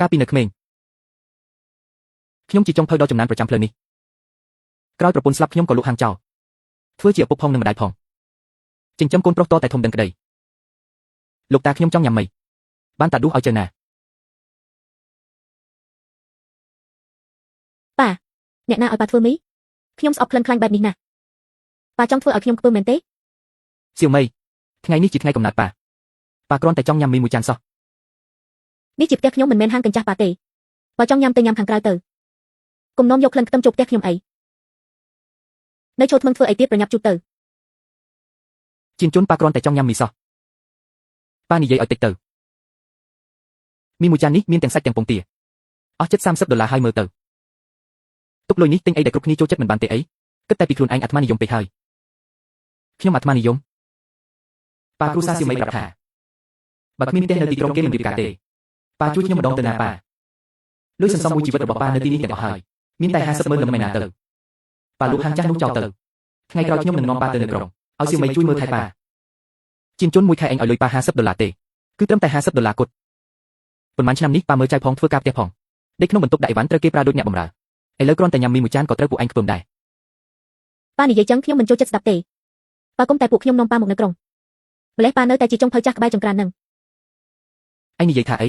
កាលពីនៅក្មេងខ្ញុំជាចុងភៅដ៏ចំណានប្រចាំផ្លូវនេះក្រោយប្រពន្ធស្លាប់ខ្ញុំក៏លក់ហាងចោលធ្វើជាឪពុកផងនិងម្ដាយផងចិញ្ចឹមកូនប្រុសតតែធំដឹងក្តីលោកតាខ្ញុំចង់ញ៉ាំមីបានតាដួសឲ្យជើណាប៉ាអ្នកណាឲ្យប៉ាធ្វើមីខ្ញុំស្អប់ក្លិនខ្លាញ់បែបនេះណាស់ប៉ាចង់ធ្វើឲ្យខ្ញុំខ្ពើមមែនទេស ៀវមីថ្ងៃនេះជាថ្ងៃកំណើតប៉ាគ្រាន់តែចង់ញ៉ាំមីមួយចានសោះនេះជាផ្ទះខ្ញុំមិនមែនហាងកញ្ចាស់ប៉ាទេបើចង់ញ៉ាំទៅញ៉ាំខាងក្រៅទៅកុំនាំយកក្លិនខ្ទឹមចូលផ្ទះខ្ញុំអីនៅចូលធ្មឹងធ្វើអីទៀតប្រញាប់ជូតទៅជាជនប៉ាគ្រាន់តែចង់ញ៉ាំមីសោះប៉ានិយាយឲ្យតិចទៅមីមួយចាននេះមានទាំងសាច់ទាំងពងទាអស់ជិត$30ហើយមើលទៅទុកលុយនេះទិញអីដែលគ្រប់គ្នាចូលចិត្តមិនបានទេអីគិតតែពីខ្លួនឯងអាត្មានិយមពេកហើយខ្ញុំអាត្មានិយមប៉ាគ្រូសាសៀវមីប្រាប់ថាបើគ្មានផ្ទះនៅទីក្រុងគេមិនរៀបការទេប៉ាជួយខ្ញុំម្ដងទៅណាប៉ាលុយសន្សំមួយជីវិតរបស់ប៉ានៅទីនេះទាំងអស់ហើយមានតែ50,000លំមិនណាទៅប៉ាលក់ហាងចាស់នោះចោលទៅថ្ងៃក្រោយខ្ញុំនឹងនាំប៉ាទៅនៅក្រុងឲ្យសៀវមីជួយមើលថែប៉ាជាជនមួយខែឯងឲ្យលុយប៉ា$50ទេគឺត្រឹមតែ$50គត់ប៉ុន្មានឆ្នាំនេះប៉ាមើលចៅផងធ្វើការផ្ទះផងដេកក្នុងបន្ទប់ដាក់អីវ៉ាន់ត្រូវគេប្រើដូចអ្នកបម្រើឥឡូវគ្រាន់តែញ៉ាំមីមួយចានក៏ត្រូវពួកឯងខ្ពើមដែរប៉ានិយាយចឹងខ្ញុំមិនចូលចិត្តស្ដាប់ទេប៉ាកុំតែពួកខ្ញុំនាំប៉ាមកនៅក្រុងម្លេះប៉ានៅតែជាចុងភៅចាស់ក្បែរចង្ក្រាននឹងឯងនិយាយថាអី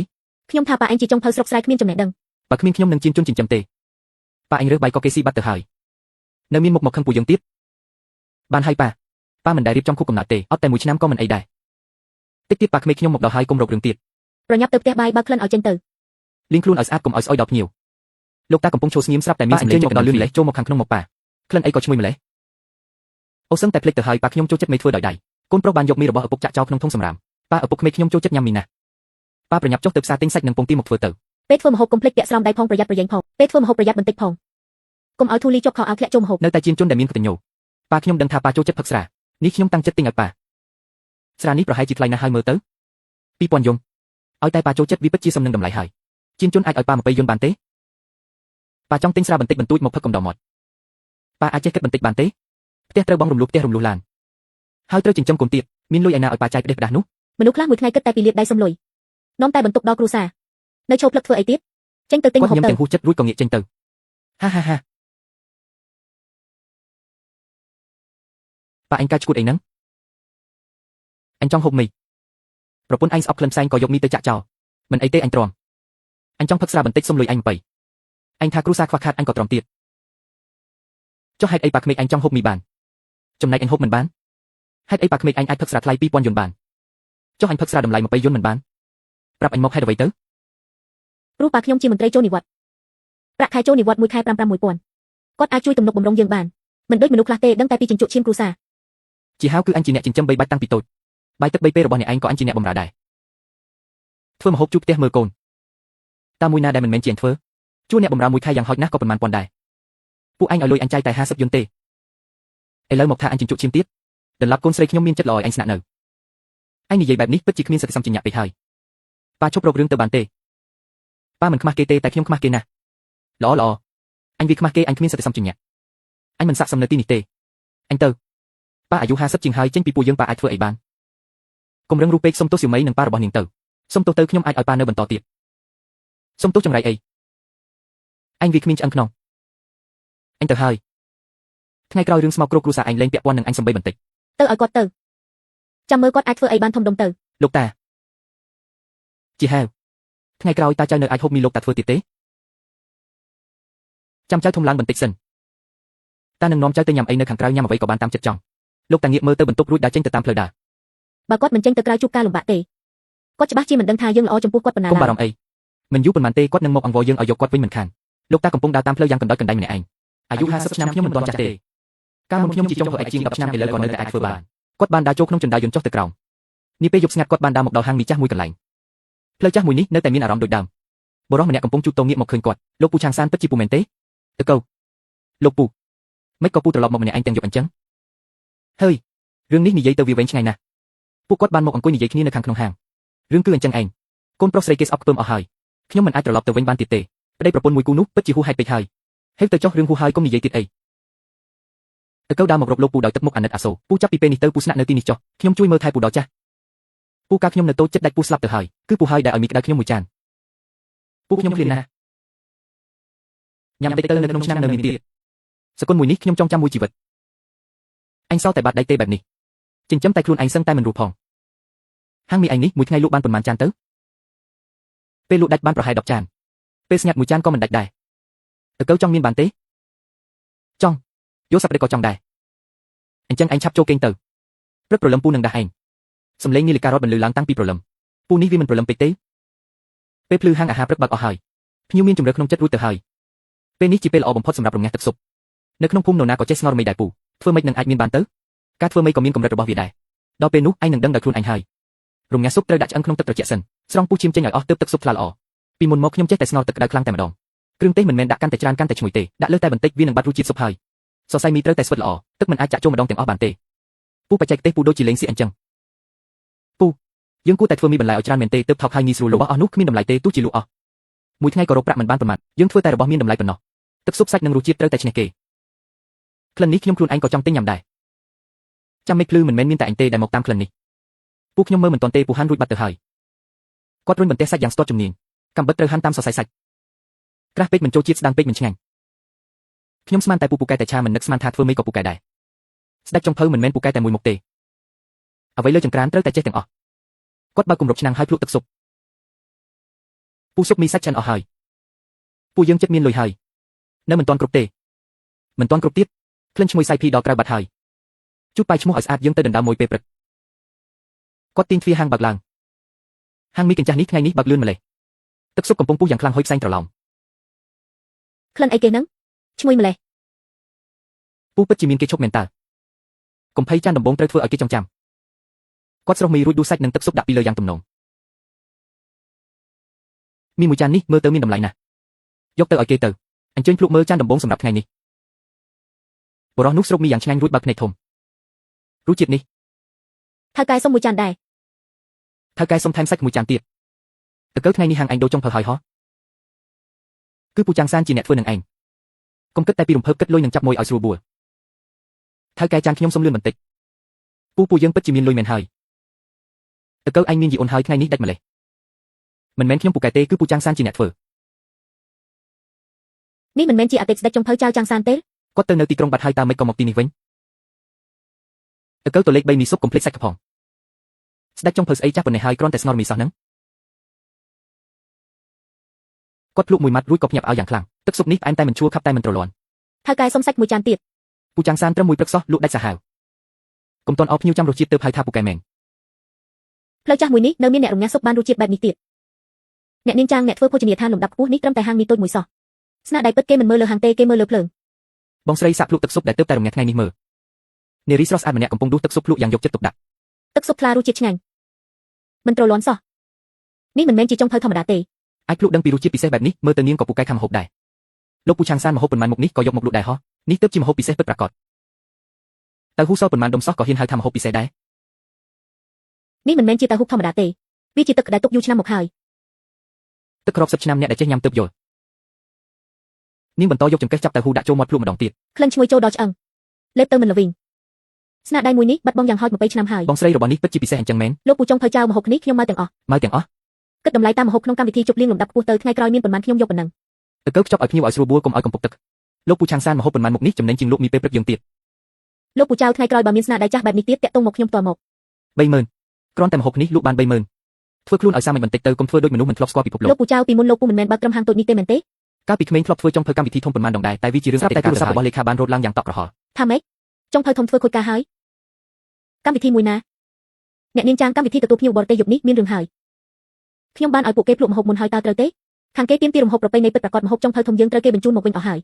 ខ្ញុំថាប៉ាឯងជាចុងភៅស្រុកស្រែគ្មានចំណេះដឹងបើគ្មានខ្ញុំនឹងជាជនចិញ្ចឹមទេប៉ាឯងរើសបាយក៏គេស៊ីបាត់ទៅហើយនៅមានមុខមកខឹងពួកយើងទៀតបានហើយប៉ាមិនដែលរៀបចំខួបកំណើតទេអត់តែមួយឆ្នាំក៏មិនអីដែរតិចទៀតប៉ាក្មេងខ្ញុំមកដល់ហើយគុំរករឿងទៀតប្រញាប់ទៅផ្ទះបាយបើក្លិនឲ្យចេញទៅលាងខ្លួនឲ្យស្អាតកុំឲ្យស្អុយដល់ភ្ញៀវលោកតាកំពុងឈរស្ងៀមស្រាប់តែមានសម្លេងចុកដល់លឿនម្លេះចូលមកខាងក្នុងមកប៉ាក្លិនអីក៏ឈ្ងុយម្លេះអូសឹងតែភ្លេចទៅហើយប៉ាខ្ញុំចូលចិត្តមេធ្វើដោយដៃកូនប្រុសបានយកមីរបស់ឪពុកចាក់ចោលក្នុងធុងសម្រាមប៉ាឪពុកក្មេងខ្ញុំចូលចិត្តញ៉ាំមីណាស់ប៉ាប្រញាប់ចុះទៅផ្សារទិញសាច់និងពងទាមកធ្វើទៅពេលធ្វើម្ហូបកុំភ្លេចពាក់ស្រោមដៃផងប្រយ័ត្នប្រយែងផងពេលធ្វើម្ហូបប្រយ័ត្នបន្តិចផងកុំឲ្យធូលីជាប់ខោអាវធ្លាក់ចូលម្ហូបនៅតែជាជនដែលមានកតញ្ញូប៉ាខ្ញុំដឹងថាប៉ាចូលចិត្តផឹកស្រានេះខ្ញុំតាំងចិត្តទិញឲ្យប៉ាស្រានេះប្រហែលជាថ្លៃណាស់ហើយមើលទៅ2000យងឲ្យតែប៉ាចូលចិត្តវាពិតជាសំនឹងតម្លៃហើយជាជនអាចឲ្យប៉ា20យន្តបានទេប៉ាចង់ទិញស្រាបន្តិចបន្តួចមកផឹកកំដរមាត់ប៉ាអាចចេះគិតបន្តិចបានទេផ្ទះត្រូវបងរំលោះផ្ទះរំលោះឡានហើយត្រូវចិញ្ចឹមកូនទៀតមានលុយឯណាឲ្យប៉ាចាយផ្ដេសផ្ដាស់នោះមនុស្សខ្លះមួយថ្ងៃគិតតែពីលាភដៃសុំលុយនាំតែបន្ទុកដល់គ្រួសារនៅឈប់ផ្លឹកធ្វើអីទៀតចេញទៅទិញម្ហូបទៅខ្ញុំទាំងហួសចិត្តរួចក៏ងាកចេញទៅហាប៉ាអញកាច់ឈួតអីហ្នឹងអញចង់ហូបមីប្រពន្ធឯងស្អប់ក្លិនផ្សែងក៏យកមីទៅចាក់ចោលមិនអីទេអញទ្រាំអញចង់ផឹកស្រាបន្តិចសុំលុយអញ20អញថាគ្រូសាខ្វះខាតអញក៏ទ្រាំទៀតចុះហេតុអីប៉ាក្មេកអញចង់ហូបមីបានចំណែកអញហូបមិនបានហេតុអីប៉ាក្មេកអញអាចផឹកស្រាថ្លៃ2000យន្តបានចុះអញផឹកស្រាតម្លៃ20យន្តមិនបានប្រាប់អញមកហេតុអ្វីទៅព្រោះប៉ាខ្ញុំជាមន្ត្រីចូលនិវត្តន៍ប្រាក់ខែចូលនិវត្តន៍មួយខែ5-1000គាត់អាចជួយទំនុកបម្រុងយើងបានមិនដូចមនុស្សខ្លះទេដឹងតែពីចិញ្ចក់ឈាមគ្រួសារជាហៅគឺអញជាអ្នកចិញ្ចឹម3បាច់តាំងពីតូចបាយទឹក3ពេលរបស់អ្នកឯងក៏អញជាអ្នកបម្រើដែរធ្វើម្ហូបជួបផ្ទះមើលកូនតាមមួយណាដែលមិនមែនជាអញធ្វើជួអ្នកបម្រើមួយខែយ៉ាងហោចណាស់ក៏ប៉ុន្មានពាន់ដែរពួកអញឲ្យលុយអញចាយតែ50យន្តទេឥឡូវមកថាអញចិញ្ចក់ឈាមទៀតដន្លាប់កូនស្រីខ្ញុំមានចិត្តល្អឲ្យអញស្នាក់នៅអញនិយាយបែបនេះពិតជាគ្មានសតិសម្បជញ្ញៈពេកហើយប៉ាជប់រករឿងទៅបានទេប៉ាមិនខ្មាស់គេទេតែខ្ញុំខ្មាស់គេណាស់ល្អអញវាខ្មាស់គេអញគ្មានសតិសម្បជញ្ញៈអញមិនស័ក្តិសមនៅទីនេះទេអញទៅប៉ាអាយុ50ជាងហើយចេញពីពួកយើងប៉ាអាចធ្វើអីបានកុំរឹងរូបពេកសុំទោសសៀវមីនិងប៉ារបស់នាងទៅសុំទោសទៅខ្ញុំអាចឲ្យប៉ានៅបន្តទៀតសុំទោសចង្រៃអីអញវាគ្មានឆ្អឹងខ្នងអញទៅហើយថ្ងៃក្រោយរឿងស្មោកគ្រោកគ្រួសារអញលែងពាក់ព័ន្ធនឹងអញសំបីបន្តិចទៅឲ្យគាត់ទៅចាំមើលគាត់អាចធ្វើអីបានធំដុំទៅលោកតាជាហៅថ្ងៃក្រោយតាចៅនៅអាចហូបមីលោកតាធ្វើទៀតទេចាំចៅធំឡើងបន្តិចសិនតានឹងនាំចៅទៅញ៉ាំអីនៅខាងក្រៅញ៉ាំអ្វីក៏បានតាមចិត្តចង់លោកតាងាកមើលទៅបន្ទប់រួចដើរចេញទៅតាមផ្លូវដើរបើគាត់មិនចេញទៅក្រៅជួបការលំបាកទេគាត់ច្បាស់ជាមិនដឹងថាយើងល្អចំពោះគាត់ប៉ុណ្ណាកុំបារម្ភអីមិនយូរប៉ុន្មានទេគាត់នឹងមកអង្វរយើងឲ្យយកគាត់វិញមិនខានលោកតាកំពុងដើរតាមផ្លូវយ៉ាងកណ្ដោយកណ្ដែងម្នាក់ឯងអាយុ50ឆ្នាំខ្ញុំមិនទាន់ចាស់ទេកាលមុនខ្ញុំជាចុងហឺឯជាង10ឆ្នាំឥឡូវក៏នៅតែអាចធ្វើបានគាត់បានដើរចូលក្នុងចណ្ដាយយន្តចុះទៅក្រោមនាពេលយប់ស្ងាត់គាត់បានដើរមកដល់ហាងមីចាស់មួយកន្លែងផ្លូវចាស់មួយនេះនៅតែមានអារម្មណ៍ដូចដើមបុរសម្នាក់កំពុងជូតតងាកមកឃើញគាត់លោកពូឆាងសានពិតជាពូមែនទេតើកូលោកពូមិនក៏ពូត្រឡប់មកម្នាក់ឯងទាំងយប់អញ្ចឹងហើយរឿងនេះនិយាយទៅវាវែងឆ្ងាយណាស់ពួកគាត់បានមកអង្គុយនិយាយគ្នានៅខាងក្នុងហាងរឿងគឺអញ្ចឹងឯងកូនប្រុសស្រីគេស្អប់ខ្ពើមអស់ហើយខ្ញុំមិនអាចត្រឡប់ទៅវិញបានទៀតទេប្តីប្រពន្ធមួយគូនោះពិតជាហួសហេតុពេកហើយទៅចុះរឿងហួហើយកុំនិយាយទៀតអីតើកូដើរមករកលោកពូដោយទឹកមុខអាណិតអាសូរពូចាប់ពីពេលនេះទៅពូស្នាក់នៅទីនេះចុះខ្ញុំជួយមើលថែពូដល់ចាស់ពូកាខ្ញុំនៅតូចចិត្តដាច់ពូស្លាប់ទៅហើយគឺពូហើយដែលឲ្យមីក្តៅខ្ញុំមួយចាន ពួកខ្ញុំឃ្លានណាស់ញ៉ាំតិចទៅនៅក្នុងឆ្នាំនៅមានទៀតសកុនមួយនេះខ្ញុំចង់ចាំមួយជីវិតអញសោតែបាត់ដៃទេបែបនេះចិញ្ចឹមតែខ្លួនឯងសឹងតែមិនរស់ផងហាងមីឯងនេះមួយថ្ងៃលក់បានប៉ុន្មានចានទៅពេលលក់ដាច់បានប្រហែល10ចានពេលស្ងាត់មួយចានក៏មិនដាច់ដែរតើកូវចង់មានបានទេចង់យកសាប់ដេកក៏ចង់ដែរអញ្ចឹងឯងឆាប់ចូលគេងទៅព្រឹកព្រលឹមពូនឹងដាស់ឯងសំឡេងនាឡិការ៉តបន្លឺឡើងតាំងពីព្រលឹមពូនេះវាមិនព្រលឹមពេកទេពេលភ្លឺហាងអាហារព្រឹកបើកអស់ហើយភ្ញៀវមានជំរឿក្នុងចិត្តរួចទៅហើយពេលនេះជាពេលល្អបំផុតសម្រាប់រំងាស់ទឹកស៊ុបនៅក្នុងភូមិនរណាក៏ចេះស្ងោរមីដែរពូធ្វើម៉េចនឹងអាចមានបានទៅការធ្វើម៉េចក៏មានកម្រិតរបស់វាដែរដល់ពេលនោះឯងនឹងដឹងដោយខ្លួនឯងហើយរំងាស់ស៊ុបត្រូវដាក់ឆ្អឹងក្នុងទឹកត្រជាក់សិនស្រង់ពុះឈាមចេញឲ្យអស់ទើបទឹកស៊ុបថ្លាល្អពីមុនមកខ្ញុំចេះតែស្ងោរទឹកក្តៅខ្លាំងតែម្ដងគ្រឿងទេសមិនមែនដាក់កាន់តែច្រើនកាន់តែឈ្ងុយទេដាក់លើតែបន្តិចវានឹងបាត់រសជាតិស៊ុបហើយសរសៃមីត្រូវតែស្វិតល្អទឹកមិនអាចចាក់ចូលម្ដងទាំងអស់បានទេពូបច្ចេកទេសពូដូចជាលេងសៀកអញ្ចឹងពូយើងគួរតែធ្វើមីបន្លែឲ្យច្រើនមែនទេទើបថោកហើយងាយស្រួលរបស់អស់នោះគ្មានតម្លៃទេទោះជាលក់អស់មួយថ្ងៃក៏រកប្រាក់មិនបានប៉ុន្មានយើងធ្វើតែរបស់មានតម្លៃប៉ុណ្ណោះទឹកស៊ុបសាច់និងរសជាតិត្រូវតែឈ្នះគេក្លិននេះខ្ញុំខ្លួនឯងក៏ចង់ទិញញ៉ាំដែរចាំមេឃភ្លឺមិនមែនមានតែអញទេដែលមកតាមក្លិននេះពូខ្ញុំមើលមិនទាន់ទេពូហាន់រួចបាត់ទៅហើយគាត់រុញបន្ទះសាច់យ៉ាងស្ទាត់ជំនាញកាំបិតត្រូវហាន់តាមសរសៃសាច់ក្រាស់ពេកមិនចូលជាតិស្ដាងពេកមិនឆ្ងាញ់ខ្ញុំស្មានតែពូពូកែតែឆាមិននឹកស្មានថាធ្វើម៉េចក៏ពូកែដែរស្ដេចចុងភៅមិនមែនពូកែតែមួយមុខទេអ្វីលើចង្ក្រានត្រូវតែចេះទាំងអស់គាត់បើកគម្របឆ្នាំងហើយភ្លក់ទឹកស៊ុបពូស៊ុបមីសាច់ឆ្អិនអស់ហើយពូយើងចិត្តមានលុយហើយនៅមិនទាន់គ្រប់ទេមិនទាន់គ្រប់ទៀតក្លិនឈ្ងុយសៃភីដល់ក្រៅបាត់ហើយជូតបាយឈ្មោះឲ្យស្អាតយើងទៅដណ្ដើមមួយពេលព្រឹកគាត់ទាញទ្វារហាងបើកឡើងហាងមីកញ្ចាស់នេះថ្ងៃនេះបើកលឿនម្លេះទឹកស៊ុបកំពុងពុះយ៉ាងខ្លាំងហុយផ្សែងត្រឡោមក្លិនអីគេហ្នឹងឈ្ងុយម្លេះពូពិតជាមានគេឈប់មែនតើកុំភ័យចានដំបងត្រូវធ្វើឲ្យគេចងចាំគាត់ស្រុះមីរួចដួសសាច់និងទឹកស៊ុបដាក់ពីលើយ៉ាងទំនងមីមួយចាននេះមើលទៅមានតម្លៃណាស់យកទៅឲ្យគេទៅអញ្ជើញភ្លុកមើលចានដំបងសម្រាប់ថ្ងៃនេះបរោះនោះស្រុកមីយ៉ាងឆ្ងាញ់រួចបើកភ្នែកធំរសជាតិនេះថៅកែសុំមួយចានដែរថៅកែសុំថែមសាច់មួយចានទៀតតើកើថ្ងៃនេះហាងឯងដូរចុងភៅហើយហ៎គឺពូចាំងសានជាអ្នកធ្វើនឹងឯងកុំគិតតែពីរំភើបគិតលុយនឹងចាប់មួយឲ្យស្រួលបួលថៅកែចានខ្ញុំសុំលឿនបន្តិចពូយើងពិតជាមានលុយមែនហើយតើកើឯងមានយីអូនហើយថ្ងៃនេះដាច់ម្លេះមិនមែនខ្ញុំពូកែទេគឺពូចាំងសានជាអ្នកធ្វើនេះមិនមែនជាអតីតស្ដេចចុងភៅចៅចាំងសានទេគាត់ទៅនៅទីក្រុងបាត់ហើយតើមិនក៏មកទីនេះវិញតើកើតលេខ3មីស៊ុបកុំភ្លេចសាច់កផងស្ដេចចុងភៅស្អីចាស់ប៉ុណ្ណេះហើយគ្រាន់តែស្ងោរមីសោះហ្នឹងគាត់ភ្លុកមួយម៉ាត់រួចក៏ភ្ញាក់ឲ្យយ៉ាងខ្លាំងទឹកស៊ុបនេះផ្អែមតែមិនឈួលខាប់តែមិនទ្រលាន់ថៅកែសុំសាច់មួយចានទៀតពូចាំងសានត្រឹមមួយព្រឹកសោះលក់ដាច់សាហាវកុំតន់អោបភ្ញៀវចាំរសជាតិទៅហើយថាពូកែមែនផ្លូវចាស់មួយនេះនៅមានអ្នករងាស់ស៊ុបបានរសជាតិបែបនេះទៀតអ្នកនាងចាងអ្នកធ្វើភោជនីយដ្ឋានលំដាប់ខ្ពស់នេះត្រឹមតែហាងមីតូចមួយសោះស្នាដៃពិតគេមិនមើលលើហាងទេគេមើលលើភ្លើងបងស្រីសាក់ភ្លុកទឹកស៊ុបដែលទើបតែរងាស់ថ្ងៃនេះមើលនារីស្រស់ស្អាតម្នាក់កំពុងដួសទឹកស៊ុបភ្លុកយ៉ាងយកចិត្តទុកដាក់ទឹកស៊ុបថ្លារសជាតិឆ្ងាញ់មិនទ្រលាន់សោះនេះមិនមែនជាចុងភៅធម្មតាទេអាចភ្លុកដឹងពីរសជាតិពិសេសបែបនេះមើលទៅនាងក៏ពូកែខាំម្ហូបដែរលោកពូឆាងសានម្ហូបប៉ុន្មានមុខនេះក៏យកមកលក់ដែរហ៎នេះទើបជាម្ហូបពិសេសពិតប្រាកដតើហ៊ូសប៉ុន្មានដុំសោះក៏ហ៊ានហៅថាម្ហូបពិសេសដែរនេះមិនមែនជាតើហ៊ូធម្មតាទេវាជាទឹកដែលទុកយូរឆ្នាំមកហើយទឹកគ្រាប់10ឆ្នាំអ្នកដែលចេះញ៉ាំទើបយល់នាងបន្តយកចង្កេះចាប់តើហ៊ូដាក់ចូលមាត់ភ្លុកម្ដងទៀតក្លិនឈ្ងុយចូលដល់ឆ្អឹងលេបទៅមិនល្វីងស្នាដៃមួយនេះបាត់បង់យ៉ាងហោច20ឆ្នាំហើយបងស្រីរបស់នេះពិតជាពិសេសអញ្ចឹងមែនលោកពូចុងភៅចៅម្ហូបនេះខ្ញុំមកទាំងអស់គិតតម្លៃតាមម្ហូបក្នុងកម្មវិធីជប់លៀងលំដាប់ខ្ពស់ទៅថ្ងៃក្រោយមានប៉ុន្មានខ្ញុំយកប៉ុណ្ណឹងតើកើខ្ចប់ឲ្យភ្ញៀវឲ្យស្រួលបួលកុំឲ្យកំពុកទឹកលោកពូឆាងសានម្ហូបប៉ុន្មានមុខនេះចំណេញជាងលក់មីពេលព្រឹកយើងទៀតលោកពូចៅថ្ងៃក្រោយបើមានស្នាដៃចាស់បែបនេះទៀតតាក់ទងមកខ្ញុំតមក 30000គ្រាន់តែម្ហូបនេះលក់បាន 30000ធ្វើខ្លួនឲ្យសាមញ្ញបន្តិចទៅកុំធ្វើដូចមនុស្សមិនធ្លាប់ស្គាល់ពិភពលោកពូចៅពីមុនលោកពូមិនមែនបើកត្រឹមហាងតូចនេះទេមែនទេកាលពីក្មេងធ្លាប់ធ្វើចុងភៅកម្មវិធីធំប៉ុន្មានដងដែរតែវាជារឿងស្រាប់តែទូរស័ព្ទរបស់លេខាបានរត់ឡើងយ៉ាងតក់ក្រហល់ថាម៉េចចុងភៅធំធ្វើខូចការហើយកម្មវិធីមួយណាអ្នកនាងចាងកម្មវិធីទទួលភ្ញៀវបរទេសយប់នេះមានរឿងហើយខ្ញុំបានឲ្យពួកគេភ្លក់ម្ហូបមុនហើយតើត្រូវទេខាងគេទាមទារម្ហូបប្រពៃណីពិតប្រាកដម្ហូបចុងភៅធំយើងត្រូវគេបញ្ជូនមកវិញអស់ហើ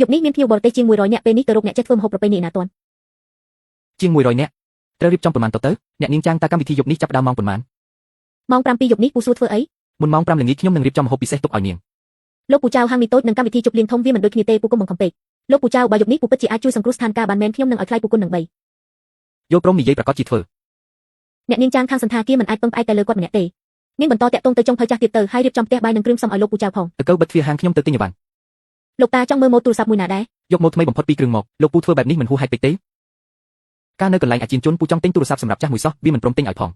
យយប់នេះមានភ្ញៀវបរទេសជាង100នាក់ពេលនេះទៅរកអ្នកចេះធ្វើម្ហូបប្រពៃណីណាទាន់ជាង100នាក់ត្រូវរៀបចំប៉ុន្មានទៅអ្នកនាងចាងតើកម្មវិធីយប់នេះចាប់ផ្ដើមម៉ោងប៉ុន្មានម៉ោង7យប់នេះពូសួរធ្វើអីមុនម៉ោង5ល្ងាចខ្ញុំនឹងរៀបចំម្ហូបពិសេសទុកឲ្យនាងលោកពូចៅហាងមីតូចនិងកម្មវិធីជប់លៀងធំវាមិនដូចគ្នាទេពូកុំបង្ខំពេកលោកពូចៅបើយប់នេះពូពិតជាអាចជួយសង្គ្រោះស្ថានភាពបានមែនខ្ញុំនឹងឲ្យថ្លៃពូគុណនឹង3យកព្រមនិយាយប្រកាសជាធ្វើអ្នកនាងចាងខាងសន្តាគារមិនអាចពឹងផ្អែកតែលើគាត់ម្នាក់ទេនាងបន្តតាក់ទងទៅចុងភៅចាស់ទៀតទៅហើយរៀបចំផ្ទះបាយនិងគ្រឿងផ្សំឲ្យលោកពូចៅផងតើកើបិទទ្វារហាងខ្ញុំទៅទិញអីវ៉ាន់លោកតាចង់មើលម៉ូតទូរស័ព្ទមួយណាដែរយកម៉ូតថ្មីបំផុត2គ្រឿងមកលោកពូធ្វើបែបនេះមិនហួសហេតុពេកទេកាលនៅកន្លែងអាជីនជនពូចង់ទិញទូរស័ព្ទសម្រាប់ចាស់មួយសោះវាមិនព្រមទិញឲ្យផ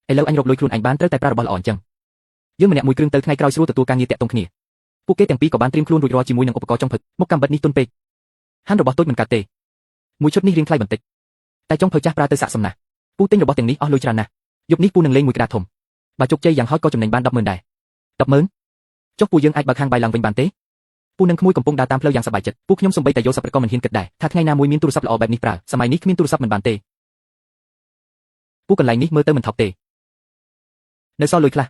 ងឥឡូវអញរកលុយខ្លួនឯងបានត្រូវតែប្រើរបស់ល្អអញ្ចឹង យើងម្នាក់មួយគ្រឿងទៅថ្ងៃក្រោយស្រួលទទួលការងារតាក់ទងគ្នាពួកគេទាំងពីរក៏បានត្រៀមខ្លួនរួចរាល់ជាមួយនឹងឧបករណ៍ចុងភៅមុខកាំបិតនេះទុនពេកហាន់របស់តូចមិនកាត់ទេមួយឈុតនេះរៀងថ្លៃបន្តិចតែចុងភៅចាស់ប្រើទៅស័ក្តិសមណាស់ពូទិញរបស់ទាំងនេះអស់លុយច្រើនណាស់យប់នេះពូនឹងលេងមួយក្តារធំបើជោគជ័យយ៉ាងហោចក៏ចំណេញបាន 100000 ដែរ 100000 ចុះពូយើងអាចបើកហាងបាយឡើងវិញបានទេពូនឹងក្មួយកំពុងដើរតាមផ្លូវយ៉ាងសប្បាយចិត្តពូខ្ញុំសំបីតែយកសប្បុរសក៏មិនហ៊ានគិតដែរថាថ្ងៃណាមួយមានទូរស័ព្ទល្អបែបនេះប្រើសម័យនេះគ្មានទូរស័ព្ទមិនបានទេពូកន្លែងនេះមើលទៅមិនថោកទេនៅសល់លុយខ្លះ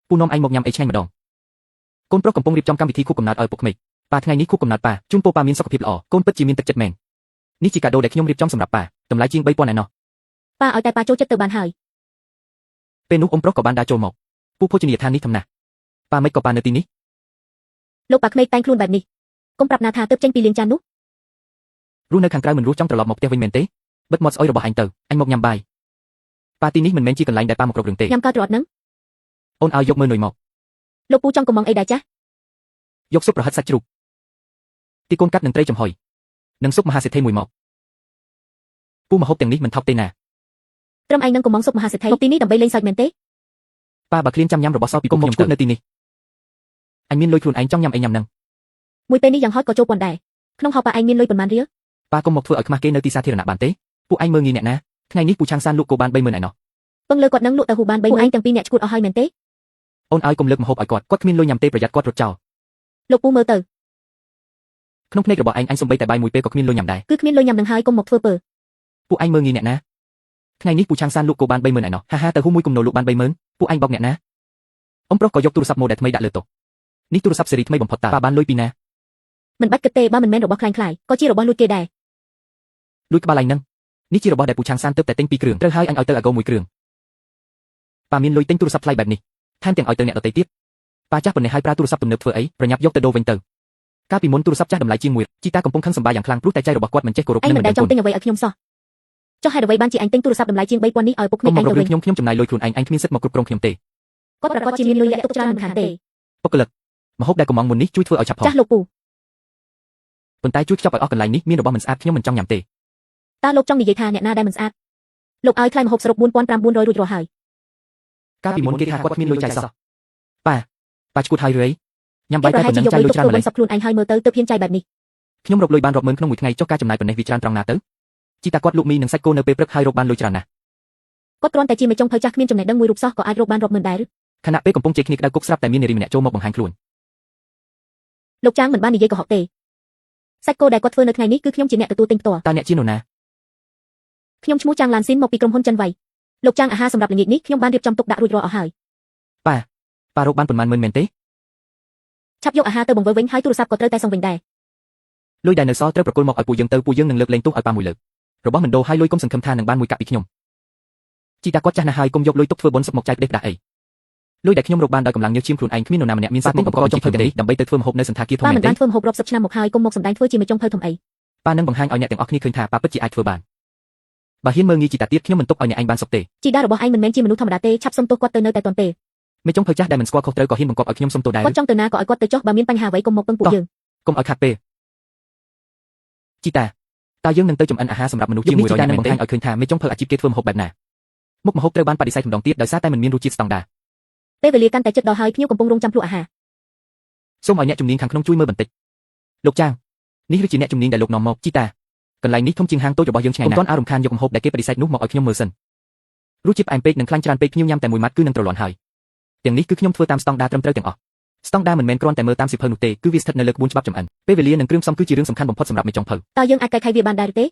ពូនាំឯងមកញ៉ាំអីឆ្ងាញ់ម្ដងកូនប្រុសកំពុងរៀបចំកម្មវិធីខួបកំណើតឲ្យពុកក្មេកប៉ាថ្ងៃនេះខួបកំណើតប៉ាជូនពរប៉ាមានសុខភាពល្អកូនពិតជាមានទឹកចិត្តមែននេះជាកាដូដែលខ្ញុំរៀបចំសម្រាប់ប៉ាតម្លៃជាង 3000 ឯណោះប៉ាឲ្យតែប៉ាចូលចិត្តទៅបានហើយពេលនោះអ៊ំប្រុសក៏បានដើរចូលមកពូភោជនីយដ្ឋាននេះធំណាស់ប៉ាមិនក៏ប៉ានៅទីនេះលោកប៉ាក្មេកតែងខ្លួនបែបនេះកុំប្រាប់ណាថាទើបចេញពីលាងចាននោះរស់នៅខាងក្រៅមិនរស់ចង់ត្រឡប់មកផ្ទះវិញមែនទេបិទមាត់ស្អុយរបស់ឯងទៅអញមកញ៉ាំបាយប៉ាទីនេះមិនមែនជាកន្លែងដែលប៉ាមកគ្រប់រឿងទេញ៉ាំកើតរត់នឹងអូនឲ្យយកមើលនុយមកលោកពូចង់កំងអីដែរចាស់យកស៊ុបប្រហិតសាច់ជ្រូកទីកូនកាត់នឹងត្រីចំហុយនិងស៊ុបមហាសេដ្ឋីមួយមកពូម្ហូបទាំងនេះមិនថោកទេណាត្រឹមឯងនឹងកំងស៊ុបមហាសេដ្ឋីទីនេះដើម្បីលេងសើចមែនទេប៉ាបើឃ្លានចាំញ៉ាំរបស់សពីគុំខ្ញុំទៅនៅទីនេះអញមានលុយខ្លួនឯងចង់ញ៉ាំអីញ៉ាំនឹងមួយពេលនេះយ៉ាងហោចក៏ចូលប៉ុនដែរក្នុងហោប៉ាឯងមានលុយប៉ុន្មានរៀលប៉ាកុំមកធ្វើឲ្យខ្មាស់គេនៅទីសាធារណៈបានទេពួកឯងមើលងាយអ្នកណាថ្ងៃនេះពូឆាងសានលក់គោបាន 30,000 ឯណោះពឹងលើគាត់នឹងលក់ទៅហ៊ូបាន3ឯងទាំងពីរអ្នកឈួតអស់ហើយមែនទេអូនឲ្យកុំលើកម្ហូបឲ្យគាត់គ្មានលុយញ៉ាំទេប្រយ័ត្នគាត់រត់ចោលលោកពូមើលទៅក្នុងភ្នែករបស់ឯងអញសំបីតែបាយមួយពេលក៏គ្មានលុយញ៉ាំដែរគឺគ្មានលុយញ៉ាំនឹងហើយកុំមកធ្វើពើពួកឯងមើលងាយអ្នកណាថ្ងៃនេះពូឆាងសានលក់គោបាន 30,000 ឯណោះហាទៅហ៊ូមួយគំនូលលក់បាន 30,000 ពួកឯងបោកអ្នកណាអ៊ំប្រុសក៏យកទូរស័ព្ទម៉ូដែលថ្មីដាក់លើតុនេះទូរស័ព្ទស៊េរីថ្មីបំផុតតើប៉ាបានលុយពីណាមិនបាច់គិតទេបើមិនមែនរបស់ខ្លាំងខ្លាយក៏ជារបស់លួចគេដែរលួចក្បាលឯងនឹងនេះជារបស់ដែលពូឆាងសានទើបតែទិញ2គ្រឿងត្រូវហើយអញឲ្យទៅអាហ្គោ1គ្រឿងប៉ាមានលុយទិញទូរស័ព្ទថ្លៃបែបនេះថែមទាំងឲ្យទៅអ្នកដទៃទៀតប៉ាចាស់ប៉ុណ្ណេះហើយប្រើទូរស័ព្ទទំនើបធ្វើអីប្រញាប់យកទៅដូរវិញទៅកាលពីមុនទូរស័ព្ទចាស់តម្លៃជាង1ជីតាកំពុងខឹងសម្បាយ៉ាងខ្លាំងព្រោះតែចៃរបស់គាត់មិនចេះគោរពនឹងមិនដែលចង់ទិញអ្វីឲ្យខ្ញុំសោះចុះហេតុអ្វីបានជាអញទិញទូរស័ព្ទតម្លៃជាង 3000 នេះឲ្យពុកក្មេកឯងទៅវិញខ្ញុំចំណាយលុយខ្លួនឯងគ្មានសិទ្ធិមកគ្រប់គ្រងខ្ញុំទេគាត់ប្រកាសជាមានលុយលាក់ទុកច្រើនមិនខានទេពុកកលឹកម្ហូបដែលកំងមុននេះជួយធ្វើឲ្យឆាប់ផងចាស់លោកពូប៉ុន្តែជួយខ្ចប់ឲ្យអស់កន្លែងនេះមានរបស់មិនស្អាតខ្ញុំមិនចង់ញ៉ាំទេតើលោកចង់និយាយថាអ្នកណាដែលមិនស្អាតលោកឲ្យថ្លៃម្ហូបសរុប 4,900 រួចរាល់ហើយកាលពីមុនគេថាគាត់គ្មានលុយចាយសោះប៉ាឈួតហើយរឿយញ៉ាំបាយតែប៉ុណ្ណឹងចាយលុយច្រើនម្ល៉េះសពខ្លួនឯងហើយមើលទៅទើបហ៊ានចាយបែបនេះខ្ញុំរកលុយបានរាប់ម៉ឺនក្នុងមួយថ្ងៃចុះការចំណាយប៉ុណ្ណេះវាច្រើនត្រង់ណាទៅជីតាគាត់លក់មីនិងសាច់គោនៅពេលព្រឹកហើយរកបានលុយច្រើនណាស់គាត់គ្រាន់តែជាមេចុងភៅចាស់គ្មានចំណេះដឹងមួយរូបសោះក៏អាចរកបានរាប់ម៉ឺនដែរឬខណៈពេលកំពុងជេរគ្នាក្តៅគុកស្រាប់តែមាននារីម្នាក់ចូលមកបង្ហាញខ្លួនលោកចាងមិនបាននិយាយកុហកទេសាច់គោដែលគាត់ធ្វើនៅថ្ងៃនេះគឺខ្ញុំជាអ្នកទទួលទិញផ្ទាល់តើអ្នកជានរណាខ្ញុំឈ្មោះចាងឡានស៊ីនមកពីក្រុមហ៊ុនចិនវៃលោកចាងអាហារសម្រាប់ល្ងាចនេះខ្ញុំបានរៀបចំទុកដាក់រួចរាល់អស់ហើយប៉ារកបានប៉ុន្មានម៉ឺនមែនទេឆាប់យកអាហារទៅបង្វិលវិញហើយទូរស័ព្ទក៏ត្រូវតែសងវិញដែរលុយដែលនៅសល់ត្រូវប្រគល់មកឲ្យពូយើងទៅពូយើងនឹងលើកលែងទោសឲ្យប៉ាមួយលើករបស់មិនដូរហើយលុយកុំសង្ឃឹមថានឹងបានមួយកាក់ពីខ្ញុំជីតាគាត់ចាស់ណាស់ហើយកុំយកលុយទុកធ្វើបុណ្យសឹកមកចាយផ្ដេសផ្ដាស់អីលុយដែលខ្ញុំរកបានដោយកម្លាំងញើសឈាមខ្លួនឯងគ្មាននរណាម្នាក់មានសិទ្ធិមកបង្កចុងភៅទេដើម្បីទៅធ្វើម្ហូបនៅសន្តាគារធំមែនទេប៉ាមិនបានធ្វើម្ហូបរាប់សិបឆ្នាំមកហើយកុំមកសម្ដែងធ្វើជាមេចុងភៅធំអីប៉ានឹងបង្ហាញឲ្យអ្នកទាំងអស់គ្នាឃើញថាប៉ាពិតជាអាចធ្វើបានបើហ៊ានមើលងាយជីតាទៀតខ្ញុំមិនទុកឲ្យអ្នកឯងបានសុខទេជីតារបស់ឯងមិនមែនជាមនុស្សធម្មតាទេឆាប់សុំទោសគាត់ទៅនៅតែទាន់ពេលមេចុងភៅចាស់ដែលមិនស្គាល់ខុសត្រូវក៏ហ៊ានបង្កប់ឲ្យខ្ញុំសុំទោសដែរគាត់ចង់ទៅណាក៏ឲ្យគាត់ទៅចុះបើមានបញ្ហាអ្វីកុំមកពឹងពួកយើងកុំឲ្យខាត់ពេលជីតាតើយើងនឹងទៅចំអិនអាហារសម្រាប់មនុស្សជាង100នាក់នឹងបង្ហាញឲ្យឃើញថាមេចុងភៅអាជីពគេធ្វើម្ហូបបែបណាមុខម្ហូបត្រូវបានបដិសេធម្ដងទៀតដោយសារតែមិនមានរសជាតិស្តង់ដារពេលវេលាកាន់តែជិតដល់ហើយភ្ញៀវកំពុងរងចាំភ្លក់អាហារសូមឲ្យអ្នកជំនាញខាងក្នុងជួយមើលបន្តិចលោកចាងនេះគឺជាអ្នកជំនាញដែលលោកនាំមកជីតាកន្លែងនេះធំជាងហាងតូចរបស់យើងឆ្ងាយណាស់កុំទាន់អារំខានយកម្ហូបដែលគេបដិសេធនោះមកឲ្យខ្ញុំមើលសិនរសជាតិផ្អែមពេកនិងខ្លាញ់ច្រើនពេកភ្ញៀវញ៉ាំតែមួយម៉ាត់គឺនឹងទ្រលាន់ហើយទាំងនេះគឺខ្ញុំធ្វើតាមស្តង់ដារត្រឹមត្រូវទាំងអស់ស្តង់ដារមិនមែនគ្រាន់តែមើលតាមសៀវភៅនោះទេគឺវាស្ថិតនៅលើក្បួនច្បាប់ចម្អិនពេលវេលានិងគ្រឿងផ្សំគឺជារឿងសំខាន់បំផុតសម្រាប់មេចុងភៅតើយើងអាចកែខៃវាបានដែរទេ